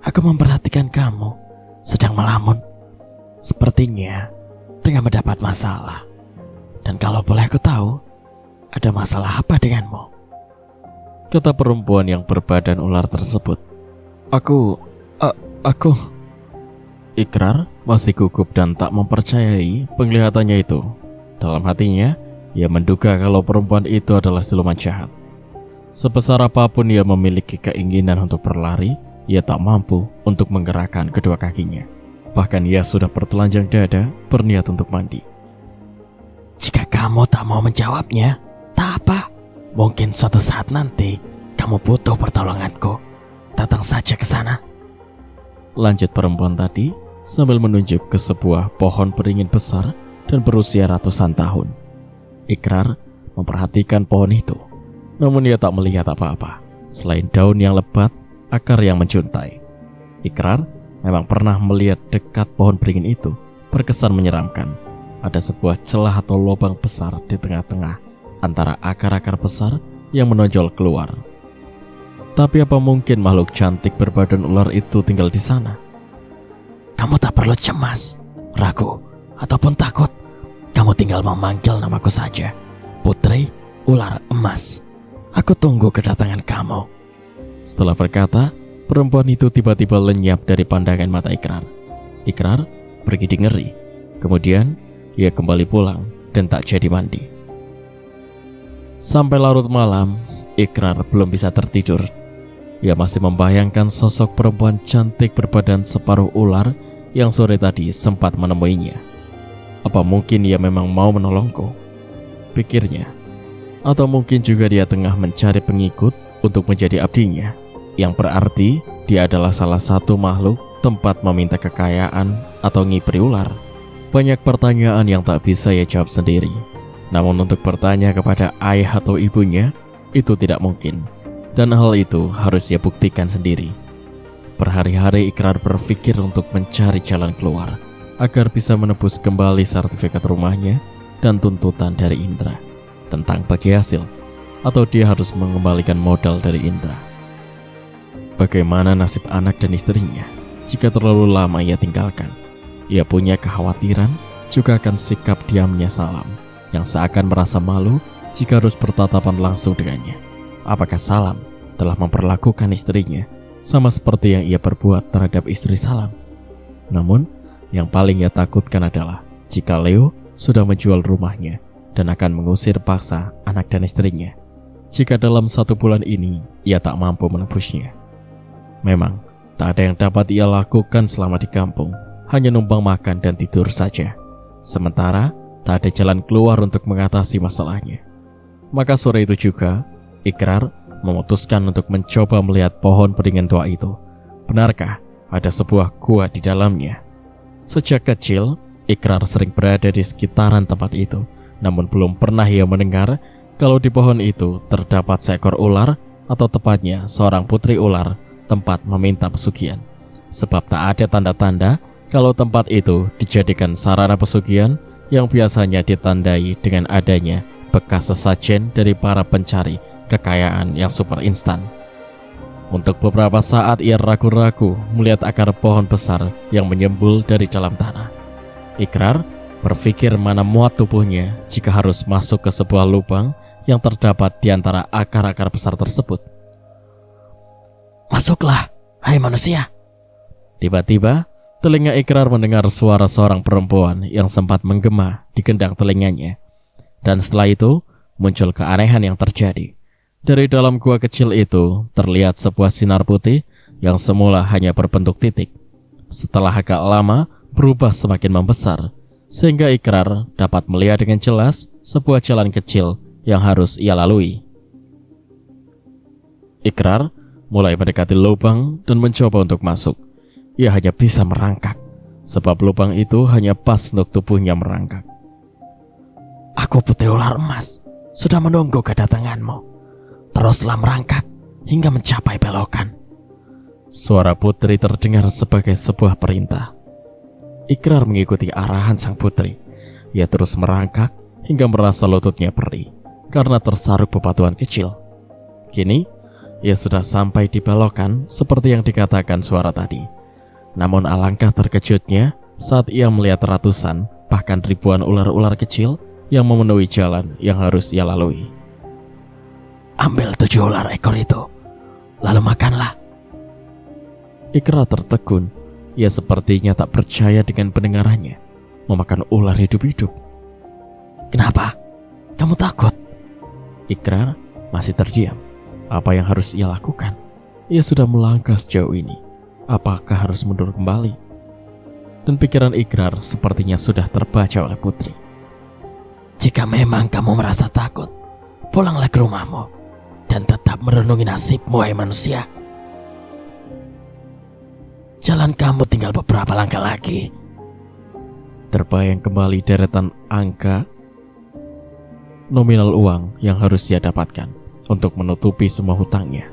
aku memperhatikan kamu sedang melamun. Sepertinya tengah mendapat masalah. Dan kalau boleh aku tahu, ada masalah apa denganmu? Kata perempuan yang berbadan ular tersebut. Aku... Ikrar masih gugup dan tak mempercayai penglihatannya itu. Dalam hatinya, ia menduga kalau perempuan itu adalah siluman jahat. Sebesar apapun ia memiliki keinginan untuk berlari, ia tak mampu untuk menggerakkan kedua kakinya. Bahkan ia sudah bertelanjang dada, berniat untuk mandi. Jika kamu tak mau menjawabnya, tak apa. Mungkin suatu saat nanti kamu butuh pertolonganku. Datang saja ke sana. Lanjut perempuan tadi sambil menunjuk ke sebuah pohon beringin besar dan berusia ratusan tahun. Ikrar memperhatikan pohon itu, namun ia tak melihat apa-apa selain daun yang lebat, akar yang menjuntai. Ikrar memang pernah melihat dekat pohon beringin itu berkesan menyeramkan. Ada sebuah celah atau lubang besar di tengah-tengah antara akar-akar besar yang menonjol keluar. Tapi apa mungkin makhluk cantik berbadan ular itu tinggal di sana? Kamu tak perlu cemas, ragu, ataupun takut. Kamu tinggal memanggil namaku saja, Putri Ular Emas. Aku tunggu kedatangan kamu. Setelah berkata, perempuan itu tiba-tiba lenyap dari pandangan mata Ikrar. Ikrar bergidik ngeri. Kemudian ia kembali pulang dan tak jadi mandi. Sampai larut malam, Ikrar belum bisa tertidur. Ia masih membayangkan sosok perempuan cantik berbadan separuh ular yang sore tadi sempat menemuinya. Apa mungkin ia memang mau menolongku? Pikirnya. Atau mungkin juga dia tengah mencari pengikut untuk menjadi abdinya, yang berarti dia adalah salah satu makhluk tempat meminta kekayaan atau ngipri ular. Banyak pertanyaan yang tak bisa ia jawab sendiri. Namun untuk bertanya kepada ayah atau ibunya, itu tidak mungkin. Dan hal itu harus ia buktikan sendiri. Berhari-hari Ikrar berpikir untuk mencari jalan keluar, agar bisa menebus kembali sertifikat rumahnya dan tuntutan dari Indra tentang bagi hasil, atau dia harus mengembalikan modal dari Indra. Bagaimana nasib anak dan istrinya jika terlalu lama ia tinggalkan? Ia punya kekhawatiran juga akan sikap diamnya Salam, yang seakan merasa malu jika harus bertatapan langsung dengannya. Apakah Salam telah memperlakukan istrinya sama seperti yang ia perbuat terhadap istri Salam? Namun, yang paling ia takutkan adalah jika Leo sudah menjual rumahnya dan akan mengusir paksa anak dan istrinya. Jika dalam 1 bulan ini ia tak mampu menebusnya. Memang, tak ada yang dapat ia lakukan selama di kampung, hanya numpang makan dan tidur saja. Sementara, tak ada jalan keluar untuk mengatasi masalahnya. Maka sore itu juga, Ikrar memutuskan untuk mencoba melihat pohon beringin tua itu. Benarkah ada sebuah gua di dalamnya? Sejak kecil, Ikrar sering berada di sekitaran tempat itu, namun belum pernah ia mendengar kalau di pohon itu terdapat seekor ular, atau tepatnya seorang putri ular, tempat meminta pesugihan. Sebab tak ada tanda-tanda kalau tempat itu dijadikan sarana pesugihan yang biasanya ditandai dengan adanya bekas sesajen dari para pencari kekayaan yang super instan. Untuk beberapa saat ia ragu-ragu melihat akar pohon besar yang menyembul dari dalam tanah. Ikrar berpikir mana muat tubuhnya jika harus masuk ke sebuah lubang yang terdapat di antara akar-akar besar tersebut. Masuklah, hai manusia. Tiba-tiba, telinga Ikrar mendengar suara seorang perempuan yang sempat menggema di gendang telinganya. Dan setelah itu, muncul keanehan yang terjadi. Dari dalam gua kecil itu, terlihat sebuah sinar putih yang semula hanya berbentuk titik. Setelah agak lama, berubah semakin membesar, sehingga Ikrar dapat melihat dengan jelas sebuah jalan kecil yang harus ia lalui. Ikrar mulai mendekati lubang dan mencoba untuk masuk. Ia hanya bisa merangkak, sebab lubang itu hanya pas untuk tubuhnya merangkak. Aku Putri Ular Emas, sudah menunggu kedatanganmu. Teruslah merangkak hingga mencapai belokan. Suara putri terdengar sebagai sebuah perintah. Ikrar mengikuti arahan sang putri. Ia terus merangkak hingga merasa lututnya perih. karena tersaruk bebatuan kecil. Kini, ia sudah sampai di belokan seperti yang dikatakan suara tadi. Namun alangkah terkejutnya saat ia melihat ratusan, bahkan ribuan ular-ular kecil yang memenuhi jalan yang harus ia lalui. Ambil 7 ular ekor itu, lalu makanlah. Ikrar tertegun. Ia sepertinya tak percaya dengan pendengarannya. Memakan ular hidup-hidup. Kenapa? Kamu takut? Ikrar masih terdiam. Apa yang harus ia lakukan? Ia sudah melangkah sejauh ini. Apakah harus mundur kembali? Dan pikiran Ikrar sepertinya sudah terbaca oleh Putri. Jika memang kamu merasa takut, pulanglah ke rumahmu dan tetap merenungi nasibmu, hai manusia. Jalan kamu tinggal beberapa langkah lagi. Terbayang kembali deretan angka nominal uang yang harus ia dapatkan untuk menutupi semua hutangnya.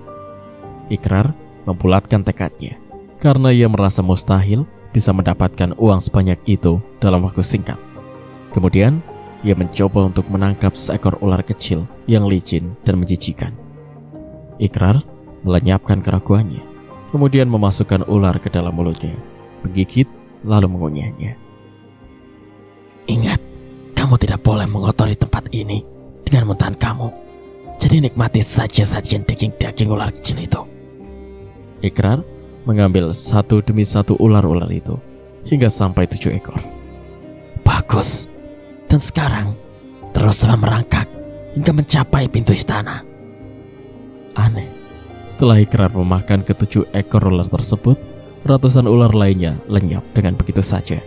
Ikrar membulatkan tekadnya karena ia merasa mustahil bisa mendapatkan uang sebanyak itu dalam waktu singkat. Kemudian, ia mencoba untuk menangkap seekor ular kecil yang licin dan menjijikan. Ikrar melenyapkan keraguannya, kemudian memasukkan ular ke dalam mulutnya, menggigit lalu mengunyahnya. Ingat, kamu tidak boleh mengotori tempat ini dengan muntahan kamu. Jadi nikmati saja sajian daging-daging ular kecil itu. Ikrar mengambil satu demi satu ular-ular itu hingga sampai 7 ekor. Bagus. Dan sekarang teruslah merangkak hingga mencapai pintu istana. Aneh, setelah Ikrar memakan ke-7 ekor ular tersebut, ratusan ular lainnya lenyap dengan begitu saja.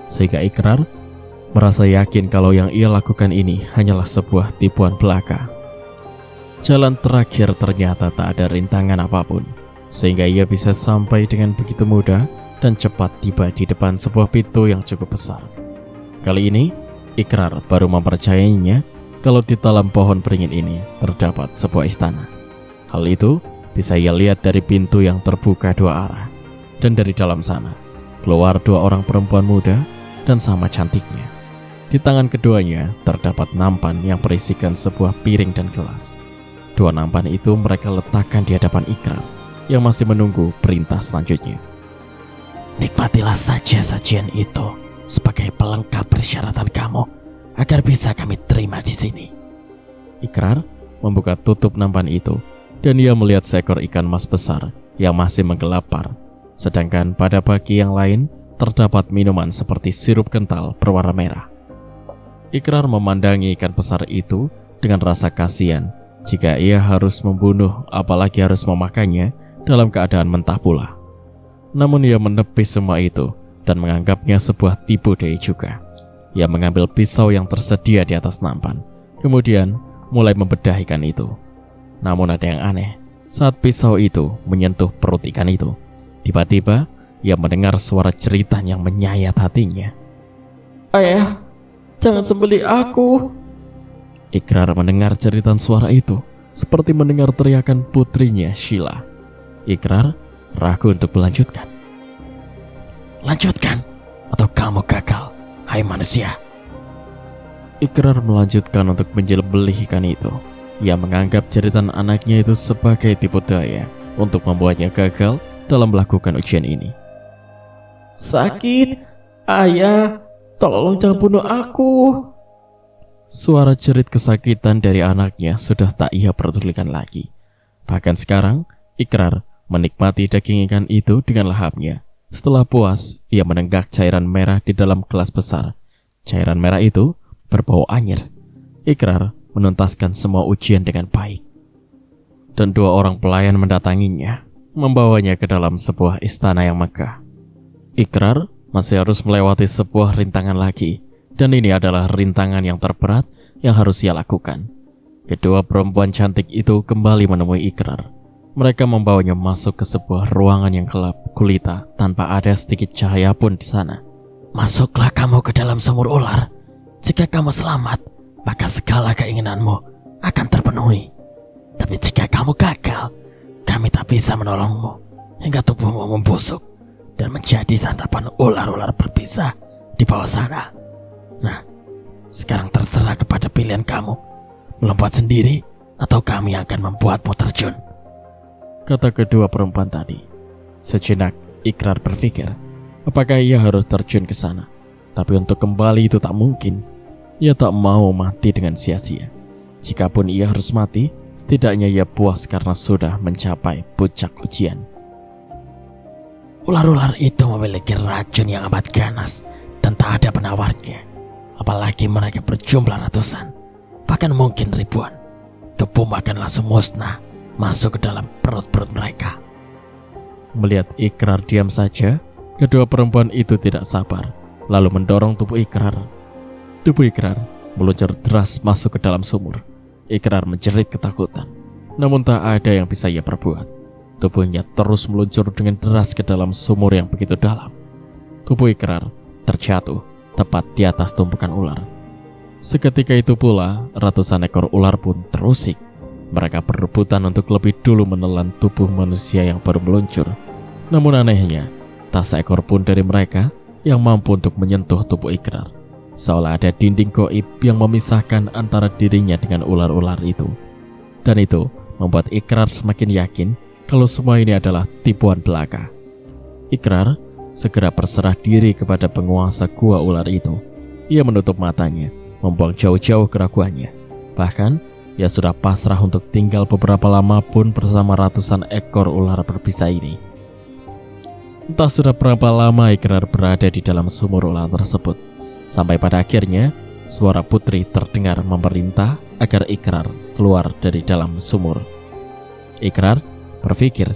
Sehingga Ikrar merasa yakin kalau yang ia lakukan ini hanyalah sebuah tipuan belaka. Jalan terakhir ternyata tak ada rintangan apapun, sehingga ia bisa sampai dengan begitu mudah dan cepat tiba di depan sebuah pintu yang cukup besar. Kali ini, Ikrar baru mempercayainya kalau di dalam pohon beringin ini terdapat sebuah istana. Hal itu bisa ia lihat dari pintu yang terbuka 2 arah, dan dari dalam sana keluar 2 orang perempuan muda dan sama cantiknya. Di tangan keduanya terdapat nampan yang berisikan sebuah piring dan gelas. 2 nampan itu mereka letakkan di hadapan Ikrar yang masih menunggu perintah selanjutnya. Nikmatilah saja sajian itu sebagai pelengkap persyaratan kamu agar bisa kami terima di sini. Ikrar membuka tutup nampan itu dan ia melihat seekor ikan mas besar yang masih menggelapar. Sedangkan pada baki yang lain terdapat minuman seperti sirup kental berwarna merah. Ikrar memandangi ikan besar itu dengan rasa kasihan jika ia harus membunuh apalagi harus memakannya dalam keadaan mentah pula. Namun ia menepis semua itu dan menganggapnya sebuah tipu daya juga. Ia mengambil pisau yang tersedia di atas nampan, kemudian mulai membedah ikan itu. Namun ada yang aneh, saat pisau itu menyentuh perut ikan itu, tiba-tiba ia mendengar suara jeritan yang menyayat hatinya. Ayah, jangan sembelih aku. Ikrar mendengar jeritan suara itu seperti mendengar teriakan putrinya Sheila. Ikrar ragu untuk melanjutkan. Lanjutkan, atau kamu gagal, hai manusia. Ikrar melanjutkan untuk menjelebelih ikan itu. Ia menganggap jeritan anaknya itu sebagai tipu daya untuk membuatnya gagal dalam melakukan ujian ini. Sakit, ayah, tolong jangan bunuh aku. Suara jerit kesakitan dari anaknya sudah tak ia pedulikan lagi. Bahkan sekarang, Ikrar menikmati daging ikan itu dengan lahapnya. Setelah puas, ia menenggak cairan merah di dalam gelas besar. Cairan merah itu berbau anyir. Ikrar menuntaskan semua ujian dengan baik. Dan 2 orang pelayan mendatanginya, membawanya ke dalam sebuah istana yang megah. Ikrar masih harus melewati sebuah rintangan lagi. Dan ini adalah rintangan yang terberat yang harus ia lakukan. Kedua perempuan cantik itu kembali menemui Ikrar. Mereka membawanya masuk ke sebuah ruangan yang gelap gulita tanpa ada sedikit cahaya pun di sana. Masuklah kamu ke dalam sumur ular. Jika kamu selamat, maka segala keinginanmu akan terpenuhi. Tapi jika kamu gagal, kami tak bisa menolongmu hingga tubuhmu membusuk dan menjadi santapan ular-ular berbisa di bawah sana. Nah, sekarang terserah kepada pilihan kamu. melompat sendiri atau kami akan membuatmu terjun? Kata kedua perempuan tadi. Sejenak Ikrar berpikir, apakah ia harus terjun ke sana? Tapi untuk kembali itu tak mungkin. Ia tak mau mati dengan sia-sia. Jikapun ia harus mati, setidaknya ia puas karena sudah mencapai puncak ujian. Ular-ular itu memiliki racun yang amat ganas dan tak ada penawarnya. Apalagi mereka berjumlah ratusan, bahkan mungkin ribuan. Tubuhmu akan langsung musnah masuk ke dalam perut-perut mereka. Melihat Ikrar diam saja, kedua perempuan itu tidak sabar, lalu mendorong tubuh Ikrar. Tubuh Ikrar meluncur deras masuk ke dalam sumur. Ikrar menjerit ketakutan, namun tak ada yang bisa ia perbuat. Tubuhnya terus meluncur dengan deras ke dalam sumur yang begitu dalam. Tubuh Ikrar terjatuh tepat di atas tumpukan ular. Seketika itu pula, ratusan ekor ular pun terusik. Mereka berebutan untuk lebih dulu menelan tubuh manusia yang baru meluncur. Namun anehnya, tak seekor pun dari mereka yang mampu untuk menyentuh tubuh Ikrar. Seolah ada dinding gaib yang memisahkan antara dirinya dengan ular-ular itu. Dan itu membuat Ikrar semakin yakin kalau semua ini adalah tipuan belaka. Ikrar segera berserah diri kepada penguasa gua ular itu. Ia menutup matanya, membuang jauh-jauh keraguannya. Bahkan ia sudah pasrah untuk tinggal beberapa lama pun bersama ratusan ekor ular berbisa ini. Entah sudah berapa lama Ikrar berada di dalam sumur ular tersebut, sampai pada akhirnya suara putri terdengar memerintah agar Ikrar keluar dari dalam sumur. Ikrar berpikir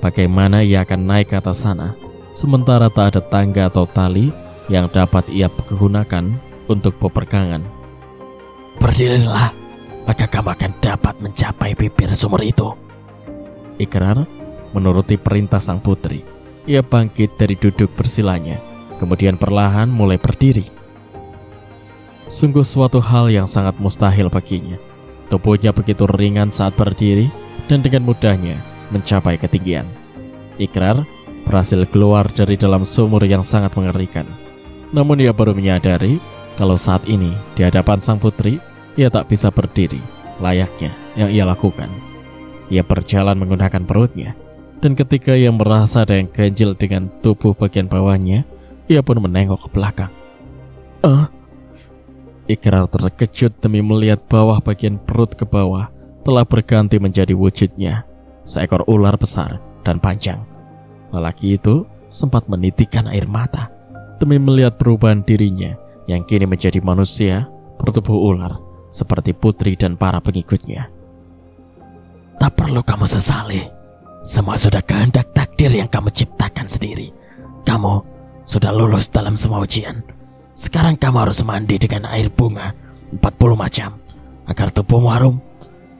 bagaimana ia akan naik ke atas sana, sementara tak ada tangga atau tali yang dapat ia gunakan untuk pepegangan. Berdirilah, maka kamu akan dapat mencapai bibir sumur itu. Ikrar menuruti perintah sang putri. Ia bangkit dari duduk bersilanya, kemudian perlahan mulai berdiri. Sungguh suatu hal yang sangat mustahil baginya. Tubuhnya begitu ringan saat berdiri dan dengan mudahnya mencapai ketinggian. Ikrar berhasil keluar dari dalam sumur yang sangat mengerikan. Namun ia baru menyadari kalau saat ini di hadapan sang putri, ia tak bisa berdiri layaknya yang ia lakukan. Ia berjalan menggunakan perutnya, dan ketika ia merasa ada yang ganjil dengan tubuh bagian bawahnya, ia pun menengok ke belakang. Ikrar terkejut demi melihat bawah bagian perut ke bawah telah berganti menjadi wujudnya seekor ular besar dan panjang. Lelaki itu sempat menitikkan air mata demi melihat perubahan dirinya yang kini menjadi manusia bertubuh ular seperti putri dan para pengikutnya. Tak perlu kamu sesali. Semua sudah kehendak takdir yang kamu ciptakan sendiri. Kamu sudah lulus dalam semua ujian. Sekarang kamu harus mandi dengan air bunga 40 macam agar tubuhmu harum.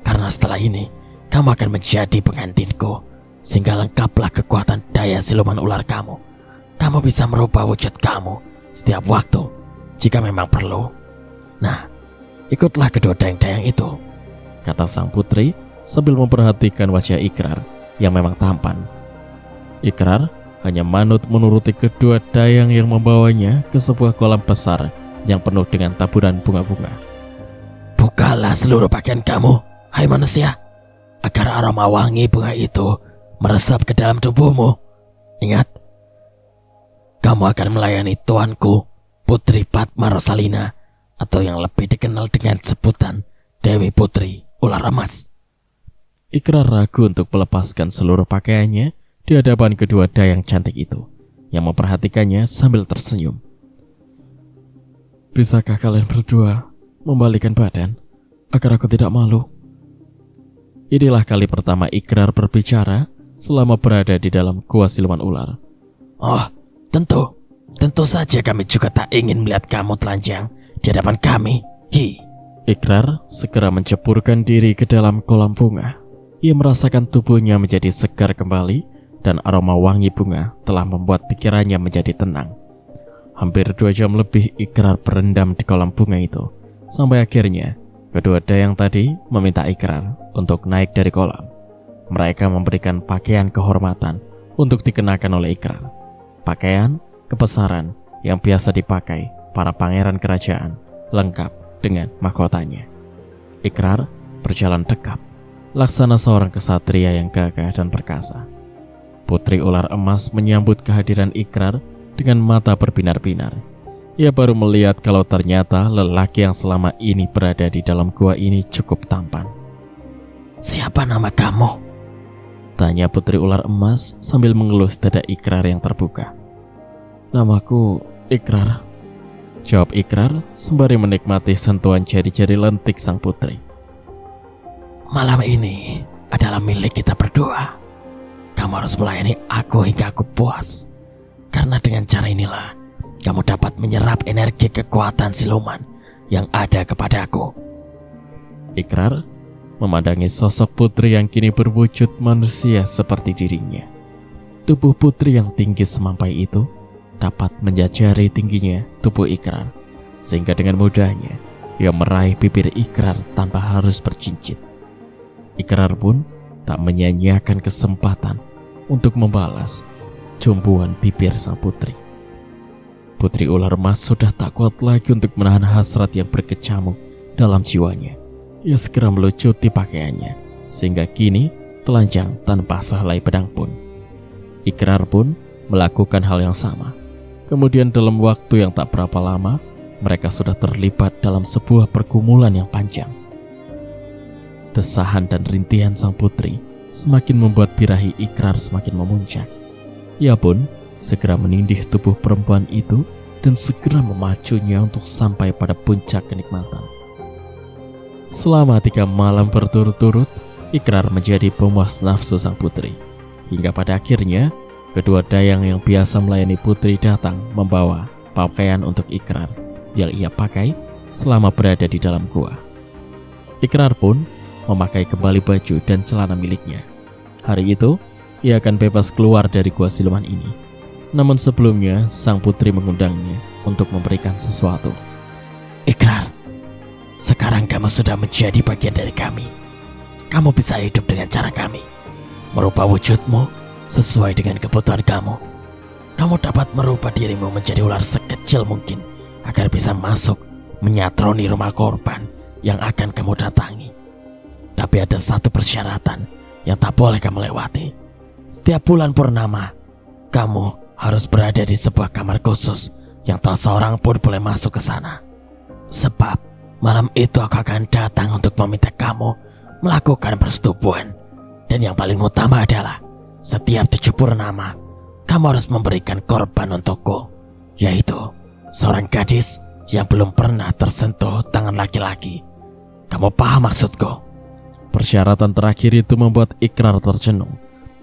Karena setelah ini kamu akan menjadi pengantinku, sehingga lengkaplah kekuatan daya siluman ular kamu. Kamu bisa merubah wujud kamu setiap waktu jika memang perlu. Nah, ikutlah kedua dayang-dayang itu, kata sang putri sambil memperhatikan wajah Ikrar yang memang tampan. Ikrar hanya manut menuruti kedua dayang yang membawanya ke sebuah kolam besar yang penuh dengan taburan bunga-bunga. Bukalah seluruh pakaian kamu, hai manusia, agar aroma wangi bunga itu meresap ke dalam tubuhmu. Ingat, kamu akan melayani tuanku, Putri Padma Rosalina, atau yang lebih dikenal dengan sebutan Dewi Putri Ular Emas. Ikrar ragu untuk melepaskan seluruh pakaiannya di hadapan kedua dayang cantik itu yang memperhatikannya sambil tersenyum. Bisakah kalian berdua membalikkan badan agar aku tidak malu? Inilah kali pertama Ikrar berbicara selama berada di dalam gua siluman ular. Oh, tentu saja kami juga tak ingin melihat kamu telanjang di hadapan kami. Ikrar segera menceburkan diri ke dalam kolam bunga. Ia merasakan tubuhnya menjadi segar kembali dan aroma wangi bunga telah membuat pikirannya menjadi tenang. Hampir 2 jam lebih Ikrar berendam di kolam bunga itu, sampai akhirnya kedua dayang tadi meminta Ikrar untuk naik dari kolam. Mereka memberikan pakaian kehormatan untuk dikenakan oleh Ikrar. Pakaian kebesaran yang biasa dipakai para pangeran kerajaan, lengkap dengan mahkotanya. Ikrar berjalan dekap, laksana seorang kesatria yang gagah dan perkasa. Putri ular emas menyambut kehadiran Ikrar dengan mata berbinar-binar. Ia baru melihat kalau ternyata lelaki yang selama ini berada di dalam gua ini cukup tampan. Siapa nama kamu? Tanya putri ular emas sambil mengelus dada Ikrar yang terbuka. Namaku Ikrar, jawab Ikrar sembari menikmati sentuhan jari-jari lentik sang putri. Malam ini adalah milik kita berdua. Kamu harus melayani aku hingga aku puas. Karena dengan cara inilah kamu dapat menyerap energi kekuatan siluman yang ada kepadaku. Ikrar memandangi sosok putri yang kini berwujud manusia seperti dirinya. Tubuh putri yang tinggi semampai itu dapat menjajari tingginya tubuh Ikrar, sehingga dengan mudahnya ia meraih bibir Ikrar tanpa harus bercincit. Ikrar pun tak menyia-nyiakan kesempatan untuk membalas cumbuan bibir sang putri. Putri ular emas sudah tak kuat lagi untuk menahan hasrat yang berkecamuk dalam jiwanya. Ia segera melucuti pakaiannya, sehingga kini telanjang tanpa sehelai pedang pun. Ikrar pun melakukan hal yang sama. Kemudian dalam waktu yang tak berapa lama, mereka sudah terlibat dalam sebuah pergumulan yang panjang. Desahan dan rintihan sang putri semakin membuat birahi Ikrar semakin memuncak. Ia pun segera menindih tubuh perempuan itu dan segera memacunya untuk sampai pada puncak kenikmatan. Selama 3 malam berturut-turut, Ikrar menjadi pemuas nafsu sang putri. Hingga pada akhirnya, kedua dayang yang biasa melayani putri datang membawa pakaian untuk Ikrar yang ia pakai selama berada di dalam gua. Ikrar pun memakai kembali baju dan celana miliknya. Hari itu, ia akan bebas keluar dari gua siluman ini. Namun sebelumnya, sang putri mengundangnya untuk memberikan sesuatu. Ikrar, sekarang kamu sudah menjadi bagian dari kami. Kamu bisa hidup dengan cara kami, merubah wujudmu sesuai dengan kebutuhan kamu. Kamu dapat merubah dirimu menjadi ular sekecil mungkin agar bisa masuk menyatroni rumah korban yang akan kamu datangi. Tapi ada satu persyaratan yang tak boleh kamu lewati. Setiap bulan purnama, kamu harus berada di sebuah kamar khusus yang tak seorang pun boleh masuk ke sana. Sebab malam itu aku akan datang untuk meminta kamu melakukan persetubuhan. Dan yang paling utama adalah setiap 7 purnama, kamu harus memberikan korban untukku, yaitu seorang gadis yang belum pernah tersentuh tangan laki-laki. Kamu paham maksudku? Persyaratan terakhir itu membuat Ikrar tercenung.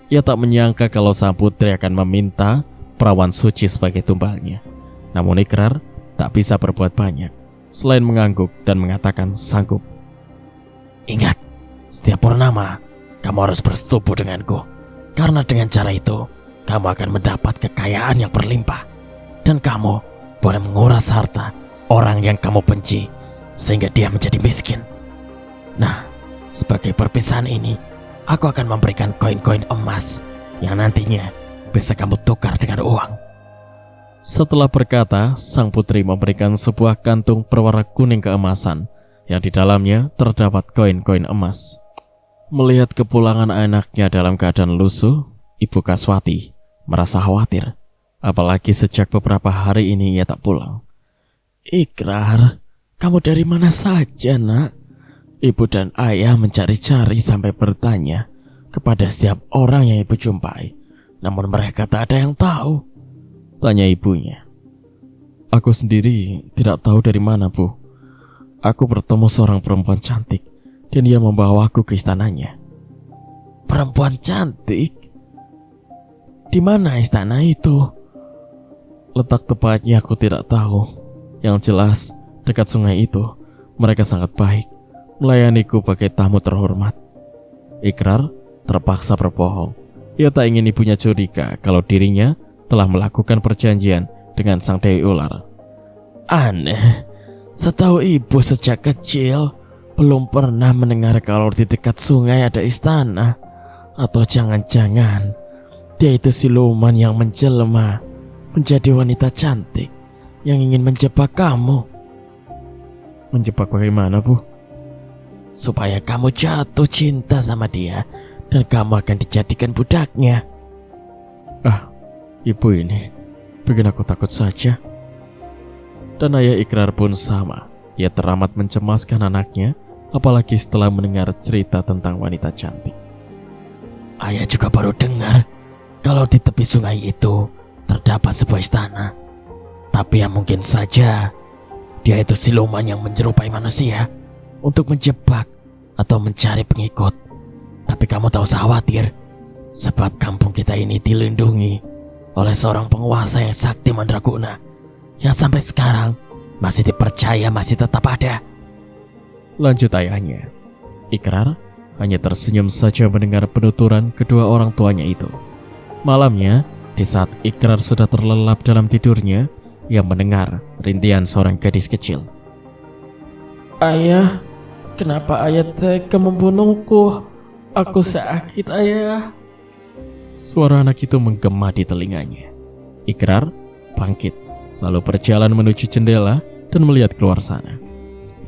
Ia tak menyangka kalau sang putri akan meminta perawan suci sebagai tumbalnya. Namun Ikrar tak bisa berbuat banyak selain mengangguk dan mengatakan sanggup. Ingat, setiap purnama kamu harus bersetubuh denganku. Karena dengan cara itu, kamu akan mendapat kekayaan yang berlimpah. Dan kamu boleh menguras harta orang yang kamu benci sehingga dia menjadi miskin. Nah, sebagai perpisahan ini, aku akan memberikan koin-koin emas yang nantinya bisa kamu tukar dengan uang. Setelah berkata, sang putri memberikan sebuah kantung berwarna kuning keemasan yang di dalamnya terdapat koin-koin emas. Melihat kepulangan anaknya dalam keadaan lusuh, Ibu Kaswati merasa khawatir, apalagi sejak beberapa hari ini ia tak pulang. Ikrar, kamu dari mana saja, nak? Ibu dan ayah mencari-cari sampai bertanya kepada setiap orang yang ibu jumpai. Namun mereka tak ada yang tahu. Tanya ibunya. Aku sendiri tidak tahu dari mana, Bu. Aku bertemu seorang perempuan cantik dan ia membawa aku ke istananya. Perempuan cantik? Di mana istana itu? Letak tepatnya aku tidak tahu. Yang jelas, dekat sungai itu, mereka sangat baik, melayaniku bagai tamu terhormat. Ikrar terpaksa berbohong. Ia tak ingin ibunya curiga kalau dirinya telah melakukan perjanjian dengan sang Dewi Ular. Aneh, setahu ibu sejak kecil belum pernah mendengar kalau di dekat sungai ada istana. Atau jangan-jangan dia itu siluman yang menjelma menjadi wanita cantik yang ingin menjebak kamu. Menjebak bagaimana, Bu? supaya kamu jatuh cinta sama dia dan kamu akan dijadikan budaknya. Ah, ibu ini bikin aku takut saja. Dan ayah Ikrar pun sama. Ia teramat mencemaskan anaknya, apalagi setelah mendengar cerita tentang wanita cantik. Ayah juga baru dengar kalau di tepi sungai itu terdapat sebuah istana. Tapi ya mungkin saja dia itu siluman yang menyerupai manusia untuk menjebak atau mencari pengikut. Tapi kamu tak usah khawatir, sebab kampung kita ini dilindungi oleh seorang penguasa yang sakti mandraguna, yang sampai sekarang masih dipercaya masih tetap ada. Lanjut ayahnya. Ikrar hanya tersenyum saja mendengar penuturan kedua orang tuanya itu. Malamnya, di saat Ikrar sudah terlelap dalam tidurnya, ia mendengar rintihan seorang gadis kecil. Ayah, kenapa ayah tega membunuhku? Aku sakit, ayah. Suara anak itu menggema di telinganya. Ikrar bangkit, lalu berjalan menuju jendela dan melihat keluar sana.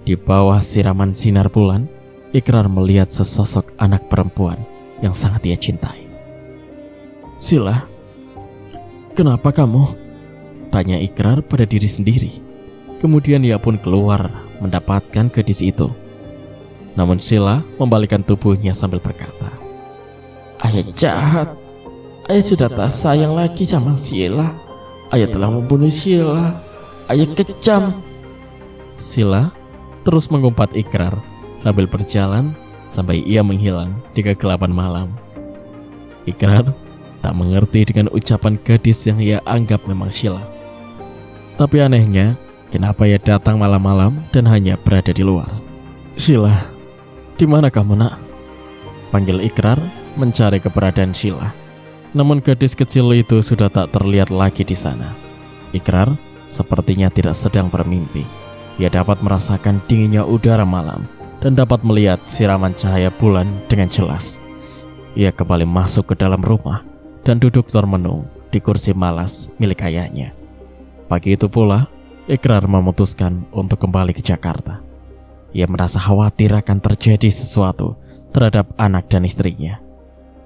Di bawah siraman sinar bulan, Ikrar melihat sesosok anak perempuan yang sangat ia cintai. Sila, kenapa kamu? Tanya Ikrar pada diri sendiri. Kemudian ia pun keluar mendapatkan gadis itu. Namun Sila membalikkan tubuhnya sambil berkata, ayah jahat. Ayah sudah tak sayang lagi sama Sila. Ayah telah membunuh Sila. Ayah kejam. Sila terus mengumpat Ikrar sambil berjalan sampai ia menghilang di kegelapan malam. Ikrar tak mengerti dengan ucapan gadis yang ia anggap memang Sila. Tapi anehnya, kenapa ia datang malam-malam dan hanya berada di luar? Sila, di mana kamu, nak? Panggil Ikrar mencari keberadaan Sila. Namun gadis kecil itu sudah tak terlihat lagi di sana. Ikrar sepertinya tidak sedang bermimpi. Ia dapat merasakan dinginnya udara malam dan dapat melihat siraman cahaya bulan dengan jelas. Ia kembali masuk ke dalam rumah dan duduk termenung di kursi malas milik ayahnya. Pagi itu pula, Ikrar memutuskan untuk kembali ke Jakarta. Ia merasa khawatir akan terjadi sesuatu terhadap anak dan istrinya.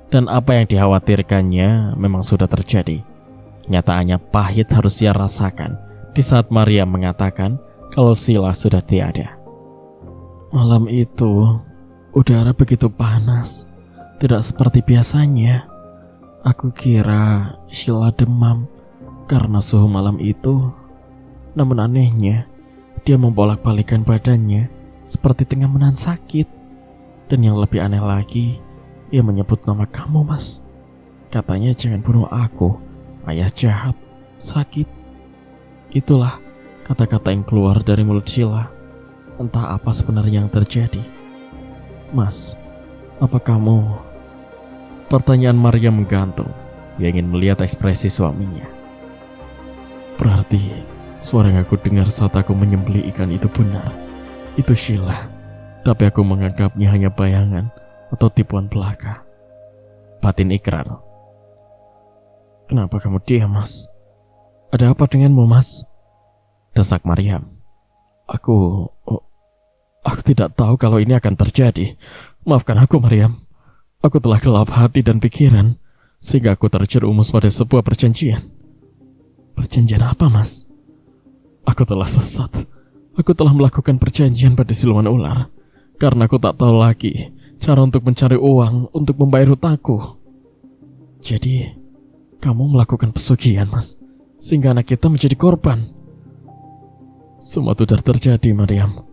Dan apa yang dikhawatirkannya memang sudah terjadi. Nyataannya pahit harus ia rasakan di saat Maria mengatakan kalau Sila sudah tiada. Malam itu, udara begitu panas, tidak seperti biasanya. Aku kira Sila demam karena suhu malam itu. Namun anehnya, dia membolak-balikan badannya seperti tengah menahan sakit. Dan yang lebih aneh lagi, ia menyebut nama kamu, Mas. Katanya jangan bunuh aku, ayah jahat, sakit. Itulah kata-kata yang keluar dari mulut Sila. Entah apa sebenarnya yang terjadi. Mas, apa kamu? Pertanyaan Maria menggantung. Ia ingin melihat ekspresi suaminya. Berarti suara yang aku dengar saat aku menyembelih ikan itu benar. Itu Sila. Tapi aku menganggapnya hanya bayangan atau tipuan belaka. Batin Ikrar. Kenapa kamu diam, Mas? Ada apa denganmu, Mas? Desak Mariam. Aku tidak tahu kalau ini akan terjadi. Maafkan aku, Mariam. Aku telah gelap hati dan pikiran sehingga aku terjerumus pada sebuah perjanjian. Perjanjian apa, Mas? Aku telah sesat. Aku telah melakukan perjanjian pada siluman ular karena aku tak tahu lagi cara untuk mencari uang untuk membayar hutangku. Jadi, kamu melakukan pesugihan, Mas, sehingga anak kita menjadi korban. Semua itu sudah terjadi, Mariam.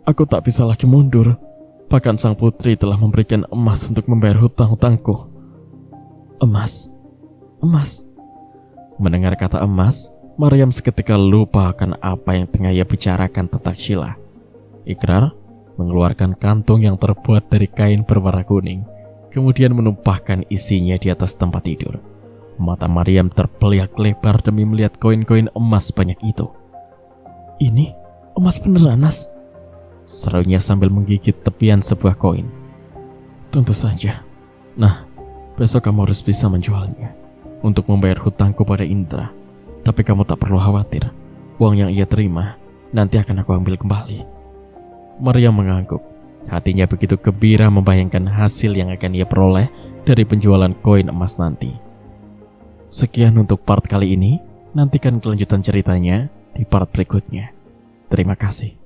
Aku tak bisa lagi mundur. Bahkan sang putri telah memberikan emas untuk membayar hutang-hutangku. Emas? Emas? Mendengar kata emas, Mariam seketika lupa akan apa yang tengah ia bicarakan tentang Sila. Ikrar mengeluarkan kantung yang terbuat dari kain berwarna kuning, kemudian menumpahkan isinya di atas tempat tidur. Mata Mariam terbeliak lebar demi melihat koin-koin emas banyak itu. Ini emas beneran, Mas? Serunya sambil menggigit tepian sebuah koin. Tentu saja. Nah, besok kamu harus bisa menjualnya untuk membayar hutangku pada Indra. Tapi kamu tak perlu khawatir. Uang yang ia terima nanti akan aku ambil kembali. Maria mengangguk. Hatinya begitu gembira membayangkan hasil yang akan ia peroleh dari penjualan koin emas nanti. Sekian untuk part kali ini. Nantikan kelanjutan ceritanya di part berikutnya. Terima kasih.